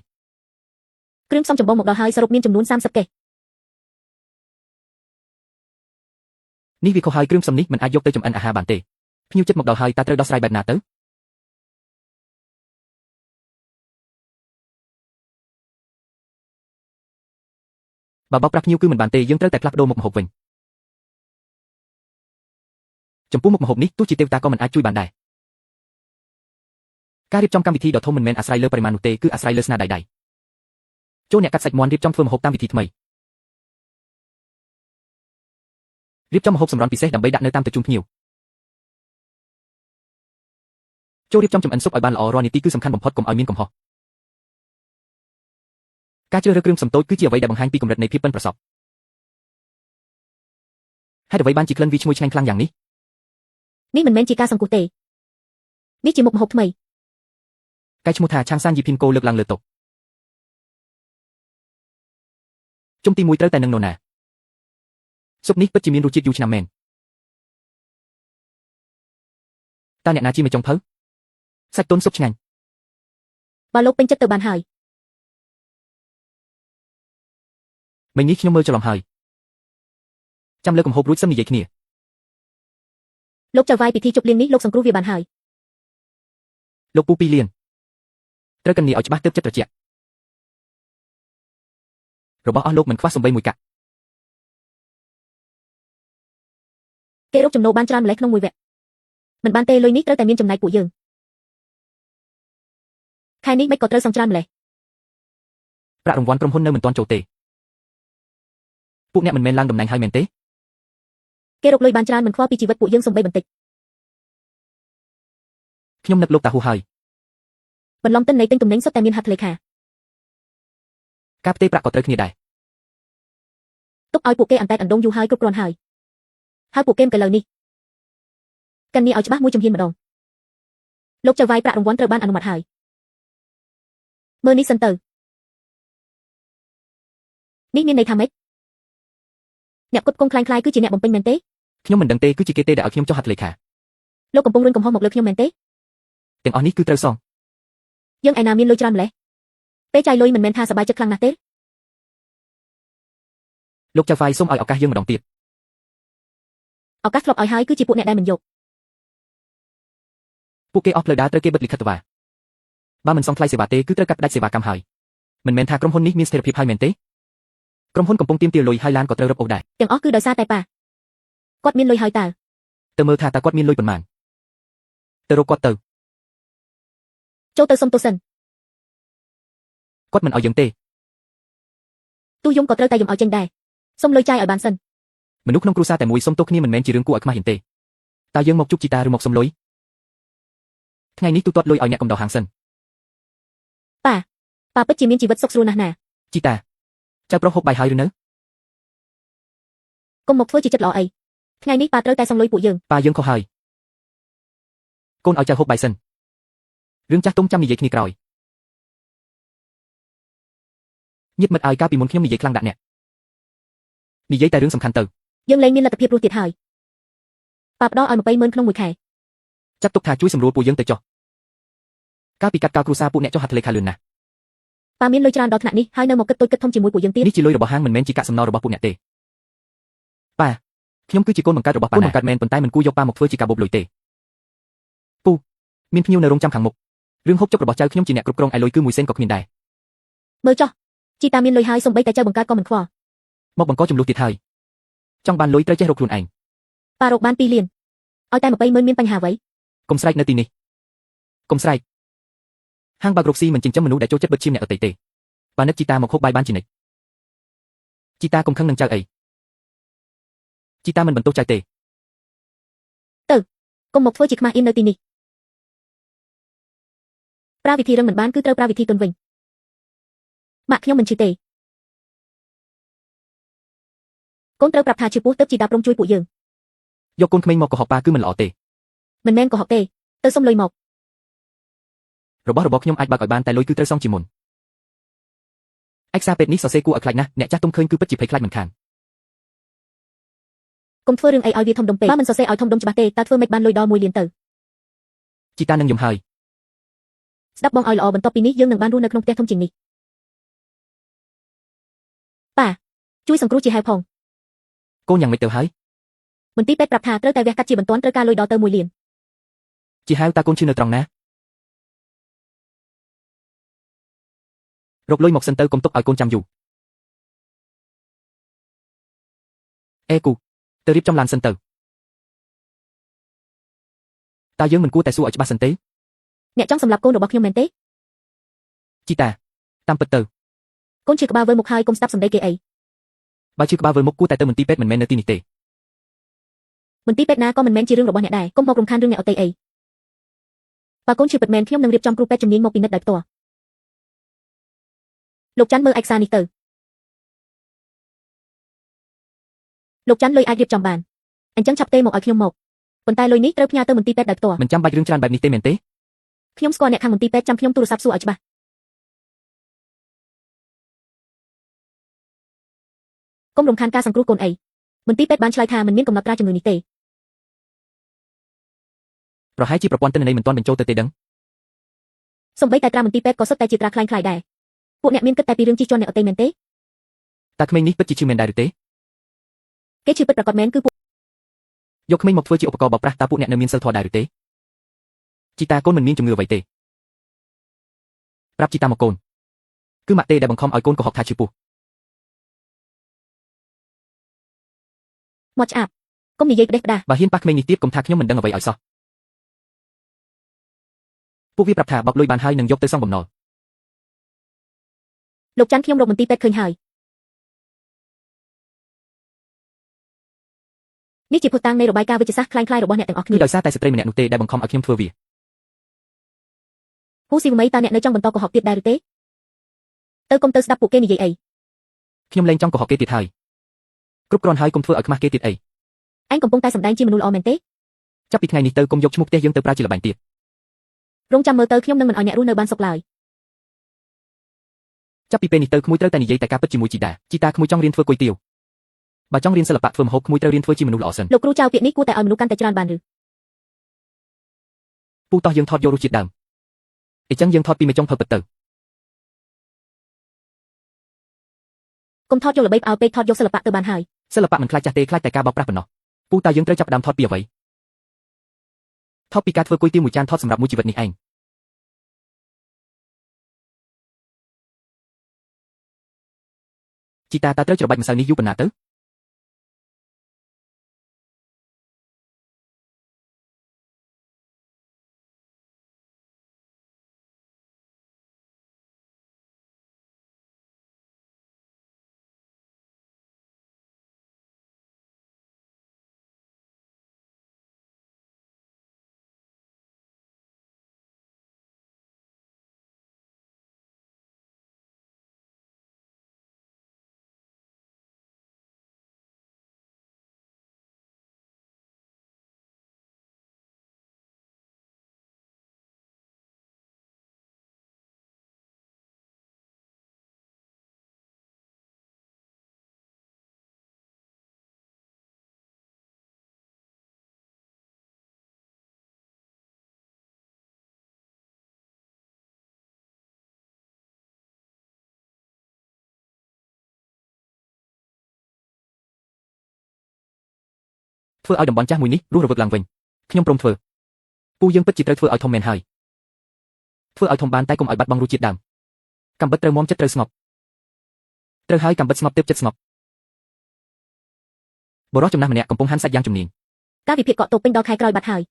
គ្រឿងផ្សំចម្បងមកដល់ហើយសរុបមានចំនួន30កេសនេះវាខុសហើយគ្រឿងផ្សំនេះមិនអាចយកទៅចម្អិនអាហារបានទេភ្ញៀវចិត្តមកដល់ហើយតើត្រូវដោះស្រាយបែបណាទៅបើបោកប្រាស់ភ្ញៀវគឺមិនបានទេយើងត្រូវតែផ្លាស់ប្ដូរមុខម្ហូបវិញចំពោះមុខម្ហូបនេះទោះជាទេវតាក៏មិនអាចជួយបានដែរការរៀបចំកម្មវិធីដ៏ធំមិនមែនអាស្រ័យលើបរិមាណនោះទេគឺអាស្រ័យលើស្នាដៃដៃចូលអ្នកកាត់សាច់មាន់រៀបចំធ្វើម្ហូបតាមវិធីថ្មីរៀបចំម្ហូបសម្រន់ពិសេសដើម្បីដាក់នៅតាមទៅជូនភ្ញៀវចូលរៀបចំចម្អិនស៊ុបឲ្យបានល្អរាល់នាទីគឺសំខាន់បំផុតកុំឲ្យមានកំហុសការជ្រើសរើសគ្រឿងផ្សំតូចគឺជាអ្វីដែលបង្ហាញពីកម្រិតនៃភាពប៉ិនប្រសប់ហេតុអ្វីបានជាក្លិនវាឈ្ងុយឆ្ងាញ់ខ្លាំងយ៉ាងនេះនេះមិនមែនជាការសង្កួសទេនេះជាមុខម្ហូបថ្មីកែឈ្មោះថាឆាងសានយីភីនកូលើកឡើងលើតុជុំទី1ត្រូវតែនឹងនរណាស៊ុបនេះពិតជាមានរសជាតិយូរឆ្នាំមែនតើអ្នកណាជាមេចុងភៅសាច់ទន់ស៊ុបឆ្ងាញ់បើលោកពេញចិត្តទៅបានហើយមិញនេះខ្ញុំមើលច្រឡំហើយចាំលើកកំហូបរួចសឹមនិយាយគ្នាលោកចៅវាយពិធីជប់លៀងនេះលោកសង្គ្រោះវាបានហើយលោកពូ2លានត្រូវកញ្ញាឲ្យច្បាស់ទើបចិត្តត្រជាក់របស់អស់លោកមិនខ្វះសំបីមួយកាក់គេរកចំណូលបានច្រើនម្លេះក្នុងមួយវគ្គមិនបានទេលុយនេះត្រូវតែមានចំណាយពួកយើងខែនេះមិនក៏ត្រូវសងច្រើនម្លេះប្រាក់រង្វាន់ក្រុមហ៊ុននៅមិនទាន់ចូលទេពួកអ្នកមិនមែនឡើងតំណែងហើយមែនទេគេរកលុយបានច្រើនមិនខ្វល់ពីជីវិតពួកយើងសំបីបន្តិចខ្ញុំនឹកលោកតាហ៊ូហើយបន្លំទិននៃទិញទំនិញសុទ្ធតែមានហត្ថលេខាការផ្ទេរប្រាក់ក៏ត្រូវគ្នាដែរទុកឲ្យពួកគេអន្តែតអណ្ដូងយូរហើយគ្រប់គ្រាន់ហើយពួកគេមកឥឡូវនេះកញ្ញាឲ្យច្បាស់មួយជំហានម្ដងលោកចៅវាយប្រាក់រង្វាន់ត្រូវបានអនុម័តហើយមើលនេះសិនទៅនេះមានន័យថាម៉េចអ្នកគុតគង់ខ្លាំងៗគឺជាអ្នកបំពេញមែនទេខ្ញុំមិនដឹងទេគឺជាគេទេដែលឲ្យខ្ញុំចុះហត្ថលេខាលោកកំពុងរុញកំហុសមកលើខ្ញុំមែនទេទាំងអស់នេះគឺត្រូវសងយើងឯណាមានលុយច្រើនម្លេះពេលចាយលុយមិនមែនថាសប្បាយចិត្តខ្លាំងណាស់ទេលោកចៅវាយសូមឲ្យឱកាសយើងម្ដងទៀតឱកាសធ្លាប់ឲ្យហើយគឺជាពួកអ្នកដែលមិនយកពួកគេអស់ផ្លូវដើរត្រូវគេបិទលិខិតទៅបើមិនសងថ្លៃសេវាទេគឺត្រូវកាត់ផ្តាច់សេវាកម្មហើយមិនមែនថាក្រុមហ៊ុននេះមានស្ថិរភាពហើយមែនទេក្រុមហ៊ុនកំពុងទាមទារលុយហើយឡានក៏ត្រូវរឹបអូសដែរទាំងអស់គឺដោយសារតែប៉ាគាត់មានលុយហើយតើទៅមើលថាតើគាត់មានលុយប៉ុន្មានទៅរកគាត់ទៅចូលទៅសុំទោសសិនគាត់មិនឲ្យយើងទេទូយំក៏ត្រូវតែយំឲ្យចេញដែរសុំលុយចាយឲ្យបានសិនមនុស្សក្នុងគ្រួសារតែមួយសុំទោសគ្នាមិនមែនជារឿងគួរឲ្យខ្មាស់យន្តទេតើយើងមកជប់ជីតាឬមកសុំលុយថ្ងៃនេះទូទាត់លុយឲ្យអ្នកកំដរហាងសិនប៉ាពិតជាមានជីវិតសុខស្រួលណាស់ណាជីតាចៅប្រុសហូបបាយហើយឬនៅកុំមកធ្វើជាចិត្តល្អអីថ្ងៃនេះប៉ាត្រូវតែសងលុយពួកយើងប៉ាយើងខុសហើយកូនឲ្យចៅហូបបាយសិនរឿងចាស់ទុំចាំនិយាយគ្នាក្រោយញាតិមិត្តឲ្យកាលពីមុនខ្ញុំនិយាយខ្លាំងដាក់អ្នកនិយាយតែរឿងសំខាន់ទៅយើងលែងមានលទ្ធភាពរស់ទៀតហើយប៉ាផ្ដល់ឲ្យ20,000ក្នុងមួយខែចាត់ទុកថាជួយសម្រួលពួកយើងទៅចុះកាលពីកាត់កោគ្រួសារពួកអ្នកចុះហត្ថលេខាលឿនណាស់ ប៉ាមានលុយច្រើនដល់ថ្នាក់នេះហើយនៅមកគិតតូចគិតធំជាមួយពួកយើងទៀត នេះជាលុយរបស់ហាងមិនមែនជាកាកសំណល់របស់ពួកអ្នកទេប៉ាខ្ញុំគឺជាកូនបង្កើតរបស់ប៉ាណាបង្កើតមែនប៉ុន្តែមិនគួរយកប៉ាមកធ្វើជាការបូបលុយទេពូមានភ្ញៀវនៅរោងចាំខាងមុខរឿងហូបចុករបស់ចៅខ្ញុំជាអ្នកគ្រប់គ្រងឯលុយគឺមួយសេនក៏គ្មានដែរ មើលចុះជីតាមានលុយហើយសំបីតែចៅបង្កើតក៏មិនខ្វល់ មកបង្កចំនួនទៀតហើយចង់បានលុយត្រូវចេះរកខ្លួនឯង ប៉ារកបាន2លានឲ្យតែ20,000មានបញ្ហាអ្វី កុំស្រែកនៅទីនេះកុំស្រែកហាងបើករកស៊ីមិនចិញ្ចឹមមនុស្សដែលចូលចិត្តបិទឈាមអ្នកដទៃទេប៉ានឹកជីតាមកហូបបាយបានជានិច្ចជីតាកុំខឹងនឹងចៅអីជីតាមិនបន្ទោសចៅទេ កុំមកធ្វើជាខ្មាស់អៀននៅទីនេះប្រើវិធីរឹងមិនបានគឺត្រូវប្រើវិធីទន់វិញម៉ាក់ខ្ញុំមិនឈឺទេកូនត្រូវប្រាប់ថាឈឺពោះទើបជីតាព្រមជួយពួកយើង យកកូនក្មេងមកកុហកប៉ាគឺមិនល្អទេ មិនមែនកុហកទេទៅសុំលុយមក របស់ខ្ញុំអាចបើកឲ្យបានតែលុយគឺត្រូវសងជាមុនឯកសារពេទ្យនេះសរសេរគួរឲ្យខ្លាចណាស់អ្នកចាស់ទុំឃើញគឺពិតជាភ័យខ្លាចមិនខាន កុំធ្វើរឿងអីឲ្យវាធំដុំពេកបើមិនសរសេរឲ្យធំដុំច្បាស់ទេតើធ្វើម៉េចបានលុយដល់1លានទៅ ជីតានឹងយំហើយ ស្ដាប់បងឲ្យល្អបន្ទាប់ពីនេះយើងនឹងបានរស់នៅក្នុងផ្ទះធំជាងនេះប៉ាជួយសង្គ្រោះជាហេវផង កូនយ៉ាងម៉េចទៅហើយ មន្ទីរពេទ្យប្រាប់ថាត្រូវតែវះកាត់ជាបន្ទាន់ត្រូវការលុយដល់ទៅ1លាន ជាហៅតាកូនឈឺនៅត្រង់ណារកលុយមកសិនទៅកុំទុកឲ្យកូនចាំយូរអេគូទៅរៀបចំឡានសិនទៅតើយើងមិនគួរតែសួរឲ្យច្បាស់សិនទេ អ្នកចង់សម្លាប់កូនរបស់ខ្ញុំមែនទេ ជីតាតាមពិតទៅ កូនឈឺក្បាលវិលមុខហើយកុំស្ដាប់សម្ដីគេអី បើឈឺក្បាលវិលមុខគួរតែទៅមន្ទីរពេទ្យមិនមែននៅទីនេះទេ មន្ទីរពេទ្យណាក៏មិនមែនជារឿងរបស់អ្នកដែរកុំមករំខានរឿងអ្នកអតីអីបើកូនឈឺពិតមែនខ្ញុំនឹងរៀបចំគ្រូពេទ្យជំនាញមកពិនិត្យដោយផ្ទាល់លោកច័ន្ទមើលឯកសារនេះទៅលោកច័ន្ទលុយអាចរៀបចំបានអញ្ចឹងឆាប់ទេមកឲ្យខ្ញុំមកប៉ុន្តែលុយនេះត្រូវផ្ញើទៅមន្ទីរពេទ្យដោយផ្ទាល់ មិនចាំបាច់រឿងច្រើនបែបនេះទេមែនទេ ខ្ញុំស្គាល់អ្នកខាងមន្ទីរពេទ្យចាំខ្ញុំទូរស័ព្ទសួរឲ្យច្បាស់កុំរំខានការសង្គ្រោះកូនអីមន្ទីរពេទ្យបានឆ្លើយថាមិនមានកំណត់ត្រាជំងឺនេះទេ ប្រហែលជាប្រព័ន្ធទិន្នន័យមិនទាន់បញ្ចូលទៅទេដឹង សំបីតែត្រាមន្ទីរពេទ្យក៏សុទ្ធតែជាត្រាคล้ายៗដែរពួកអ្នកមានគិតតែពីរឿងជិះជាន់អ្នកអតីមែនទេ តើក្មេងនេះពិតជាឈឺមែនដែរឬទេ គេជឿពិតប្រាកដមែនគឺពួក យកក្មេងមកធ្វើជាឧបករណ៍បោកប្រាស់តើពួកអ្នកនៅមានសិលធម៌ដែរឬទេជីតាកូនមិនមានជំងឺអ្វីទេប្រាប់ជីតាមកកូនគឺម៉ាក់ទេដែលបង្ខំឲ្យកូនកុហកថាឈឺពោះ មកឆ្អាបកុំនិយាយផ្ដេសផ្ដាស បើហ៊ានប៉ះក្មេងនេះទៀតកុំថាខ្ញុំមិនដឹងអ្វីឲ្យសោះពួកវាប្រាប់ថាបោកលុយបានហើយនឹងយកទៅសងបំណុល លោកច័ន្ទខ្ញុំរកមន្ទីរពេទ្យឃើញហើយនេះជាភស្តុតាងនៃរបាយការណ៍វិទ្យាសាស្ត្រคล้ายៗរបស់អ្នកទាំងអស់គ្នា គឺដោយសារតែស្ត្រីម្នាក់នោះទេដែលបង្ខំឲ្យខ្ញុំធ្វើវា ពូស៊ីវមីតើអ្នកនៅចង់បន្តកុហកទៀតដែរឬទេទៅកុំទៅស្ដាប់ពួកគេនិយាយអី ខ្ញុំលែងចង់កុហកគេទៀតហើយគ្រប់គ្រាន់ហើយកុំធ្វើឲ្យខ្មាស់គេទៀតអី ឯងកំពុងតែសម្ដែងជាមនុស្សល្អមែនទេ ចាប់ពីថ្ងៃនេះទៅកុំយកឈ្មោះផ្ទះយើងទៅប្រើជាល្បែងទៀត រងចាំមើលទៅខ្ញុំនឹងមិនឲ្យអ្នករស់នៅបានសុខឡើយ ចាប់ពីពេលនេះទៅក្មួយត្រូវតែនិយាយតែការពិតជាមួយជីតាក្មួយចង់រៀនធ្វើគុយទាវបើចង់រៀនសិល្បៈធ្វើម្ហូបក្មួយត្រូវរៀនធ្វើជាមនុស្សល្អសិន លោកគ្រូចៅពាក្យនេះគួរតែឲ្យមនុស្សកាន់តែច្រើនបានឬ ពូតោះយើងថតយករសជាតិដើមអញ្ចឹងយើងថតពីមេចុងភៅពិតទៅ កុំថតយកល្បីផ្អើលពេកថតយកសិល្បៈទៅបានហើយ សិល្បៈមិនខ្លាចចាស់ទេខ្លាចតែការបោកប្រាស់ប៉ុណ្ណោះពូតើយើងត្រូវចាប់ផ្ដើមថតពីអ្វីថតពីការធ្វើគុយទាវមួយចានថតសម្រាប់មួយជីវិតនេះឯងជីតាតើត្រូវច្របាច់ម្សៅនេះយូរប៉ុណ្ណាទៅ ធ្វើឲ្យតំបន់ចាស់មួយនេះរស់រវើកឡើងវិញខ្ញុំព្រមធ្វើពូយើងពិតជាត្រូវធ្វើឲ្យធំមែនហើយធ្វើឲ្យធំបានតែកុំឲ្យបាត់បង់រសជាតិដើមកំបិតត្រូវមមចិត្តត្រូវស្ងប់ត្រូវហើយកំបិតស្ងប់ទើបចិត្តស្ងប់បរិសុទ្ធចំណាស់ម្នាក់កំពុងហាន់សាច់យ៉ាងជំនាញ ការវិភាគកក់តូបពេញដល់ខែក្រោយបាត់ហើយ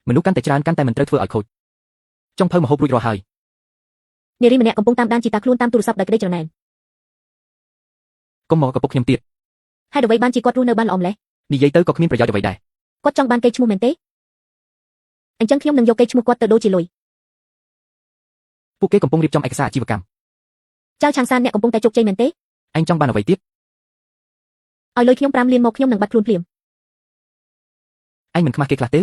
មនុស្សកាន់តែច្រើនកាន់តែមិនត្រូវធ្វើឲ្យខូចចុងភៅម្ហូបរួចរាល់ហើយ នារីម្នាក់កំពុងតាមដានជីតាខ្លួនតាមទូរស័ព្ទដោយក្តីច្រណែន កុំមកកពុកខ្ញុំទៀត ហេតុអ្វីបានជាគាត់រស់នៅបានល្អម្ល៉េះ និយាយទៅក៏គ្មានប្រយោជន៍អ្វីដែរ គាត់ចង់បានកេរ្តិ៍ឈ្មោះមែនទេអញ្ចឹងខ្ញុំនឹងយកកេរ្តិ៍ឈ្មោះគាត់ទៅដូរជាលុយ ពួកគេកំពុងរៀបចំឯកសារអាជីវកម្ម ចៅឆាងសានអ្នកកំពុងតែជោគជ័យមែនទេ ឯងចង់បានអ្វីទៀត ឲ្យលុយខ្ញុំ5លានមកខ្ញុំនឹងបាត់ខ្លួនភ្លាម ឯងមិនខ្មាស់គេខ្លះទេ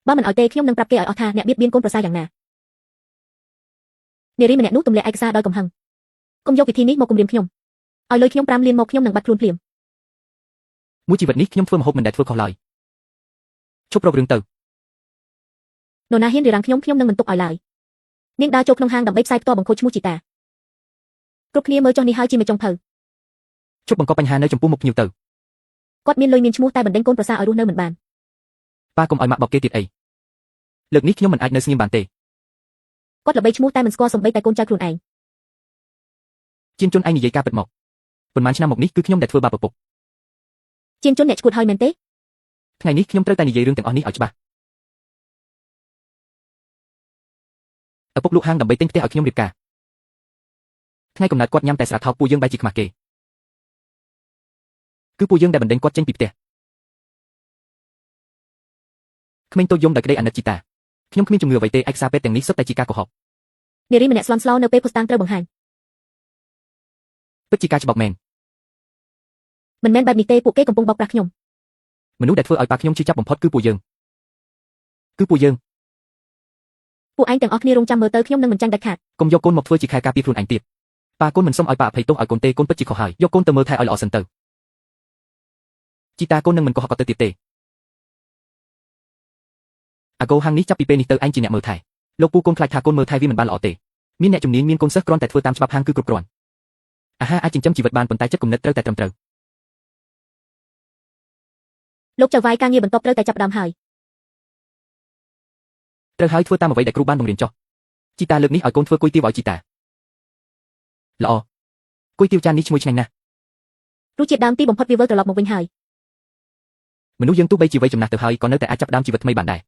បើមិនឲ្យទេខ្ញុំនឹងប្រាប់គេឲ្យអស់ថាអ្នកបៀតបៀនកូនប្រសារយ៉ាងណានារីម្នាក់នោះទម្លាក់ឯកសារដោយកំហឹងកុំយកវិធីនេះមកគំរាមខ្ញុំឲ្យលុយខ្ញុំ5លានមកខ្ញុំនឹងបាត់ខ្លួនភ្លាម មួយជីវិតនេះខ្ញុំធ្វើម្ហូបមិនដែលធ្វើខុសឡើយឈប់រករឿងទៅ នរណាហ៊ានរារាំងខ្ញុំនឹងមិនទុកឲ្យឡើយនាងដើរចូលក្នុងហាងដើម្បីផ្សាយផ្ទាល់បង្ខូចឈ្មោះជីតាគ្រប់គ្នាមើលចុះនេះហើយជាមេចុងភៅ ឈប់បង្កបញ្ហានៅចំពោះមុខភ្ញៀវទៅ គាត់មានលុយមានឈ្មោះតែបណ្ដេញកូនប្រសារឲ្យរស់នៅមិនបាន ប៉ាកុំឲ្យម៉ាក់បោកគេទៀតអីលើកនេះខ្ញុំមិនអាចនៅស្ងៀមបានទេ គាត់ល្បីឈ្មោះតែមិនស្គាល់សំបីតែកូនចៅខ្លួនឯង ជាជនឯងនិយាយការពិតមកប៉ុន្មានឆ្នាំមកនេះគឺខ្ញុំដែលធ្វើបាបឪពុក ជាជនអ្នកឈួតហើយមែនទេ ថ្ងៃនេះខ្ញុំត្រូវតែនិយាយរឿងទាំងអស់នេះឲ្យច្បាស់ឪពុកលក់ហាងដើម្បីទិញផ្ទះឲ្យខ្ញុំរៀបការថ្ងៃកំណើតគាត់ញ៉ាំតែស្រាថោកពូយើងបែរជាខ្មាស់គេគឺពូយើងដែលបណ្ដេញគាត់ចេញពីផ្ទះក្មេងតូចយំដោយក្តីអាណិតជីតាខ្ញុំគ្មានជំងឺអ្វីទេឯកសារពេទ្យទាំងនេះសុទ្ធតែជាការកុហក នារីម្នាក់ស្លន់ស្លោនៅពេលផុសតាងត្រូវបង្ហាញ ពិតជាការច្បោកមែន មិនមែនបែបនេះទេពួកគេកំពុងបោកប្រាស់ខ្ញុំ មនុស្សដែលធ្វើឲ្យប៉ាខ្ញុំឈឺចាប់បំផុតគឺពូយើងពួកឯងទាំងអស់គ្នារងចាំមើលទៅខ្ញុំនឹងមិនចាញ់ដាច់ខាត កុំយកកូនមកធ្វើជាខែការពារខ្លួនឯងទៀតប៉ាកូនមិនសុំឲ្យប៉ាអភ័យទោសឲ្យកូនទេកូនពិតជាខុសហើយយកកូនទៅមើលថែឲ្យល្អសិនទៅជីតាកូននឹងមិនកុហកក៏ទៅទៀតទេអាកូហាងនេះចាប់ពីពេលនេះទៅឯងជាអ្នកមើលថែលោកពូកូនខ្លាចថាកូនមើលថែវាមិនបានល្អទេមានអ្នកជំនាញមានកូនសិស្សគ្រាន់តែធ្វើតាមច្បាប់ហាងគឺគ្រប់គ្រាន់អាហារអាចចិញ្ចឹមជីវិតបានប៉ុន្តែចិត្តគំនិតត្រូវតែត្រឹមត្រូវ លោកចៅវាយការងារបន្ទាប់ត្រូវតែចាប់ផ្ដើមហើយ ត្រូវហើយធ្វើតាមអ្វីដែលគ្រូបានបង្រៀនចុះជីតាលើកនេះឲ្យកូនធ្វើគុយទាវឲ្យជីតាល្អគុយទាវចាននេះឈ្ងុយឆ្ងាញ់ណាស់ រសជាតិដើមទីបំផុតវាវិលត្រឡប់មកវិញហើយ មនុស្សយើងទោះបីជាវ័យចំណាស់ទៅហើយក៏នៅតែអាចចាប់ផ្ដើមជីវិតថ្មីបានដែរ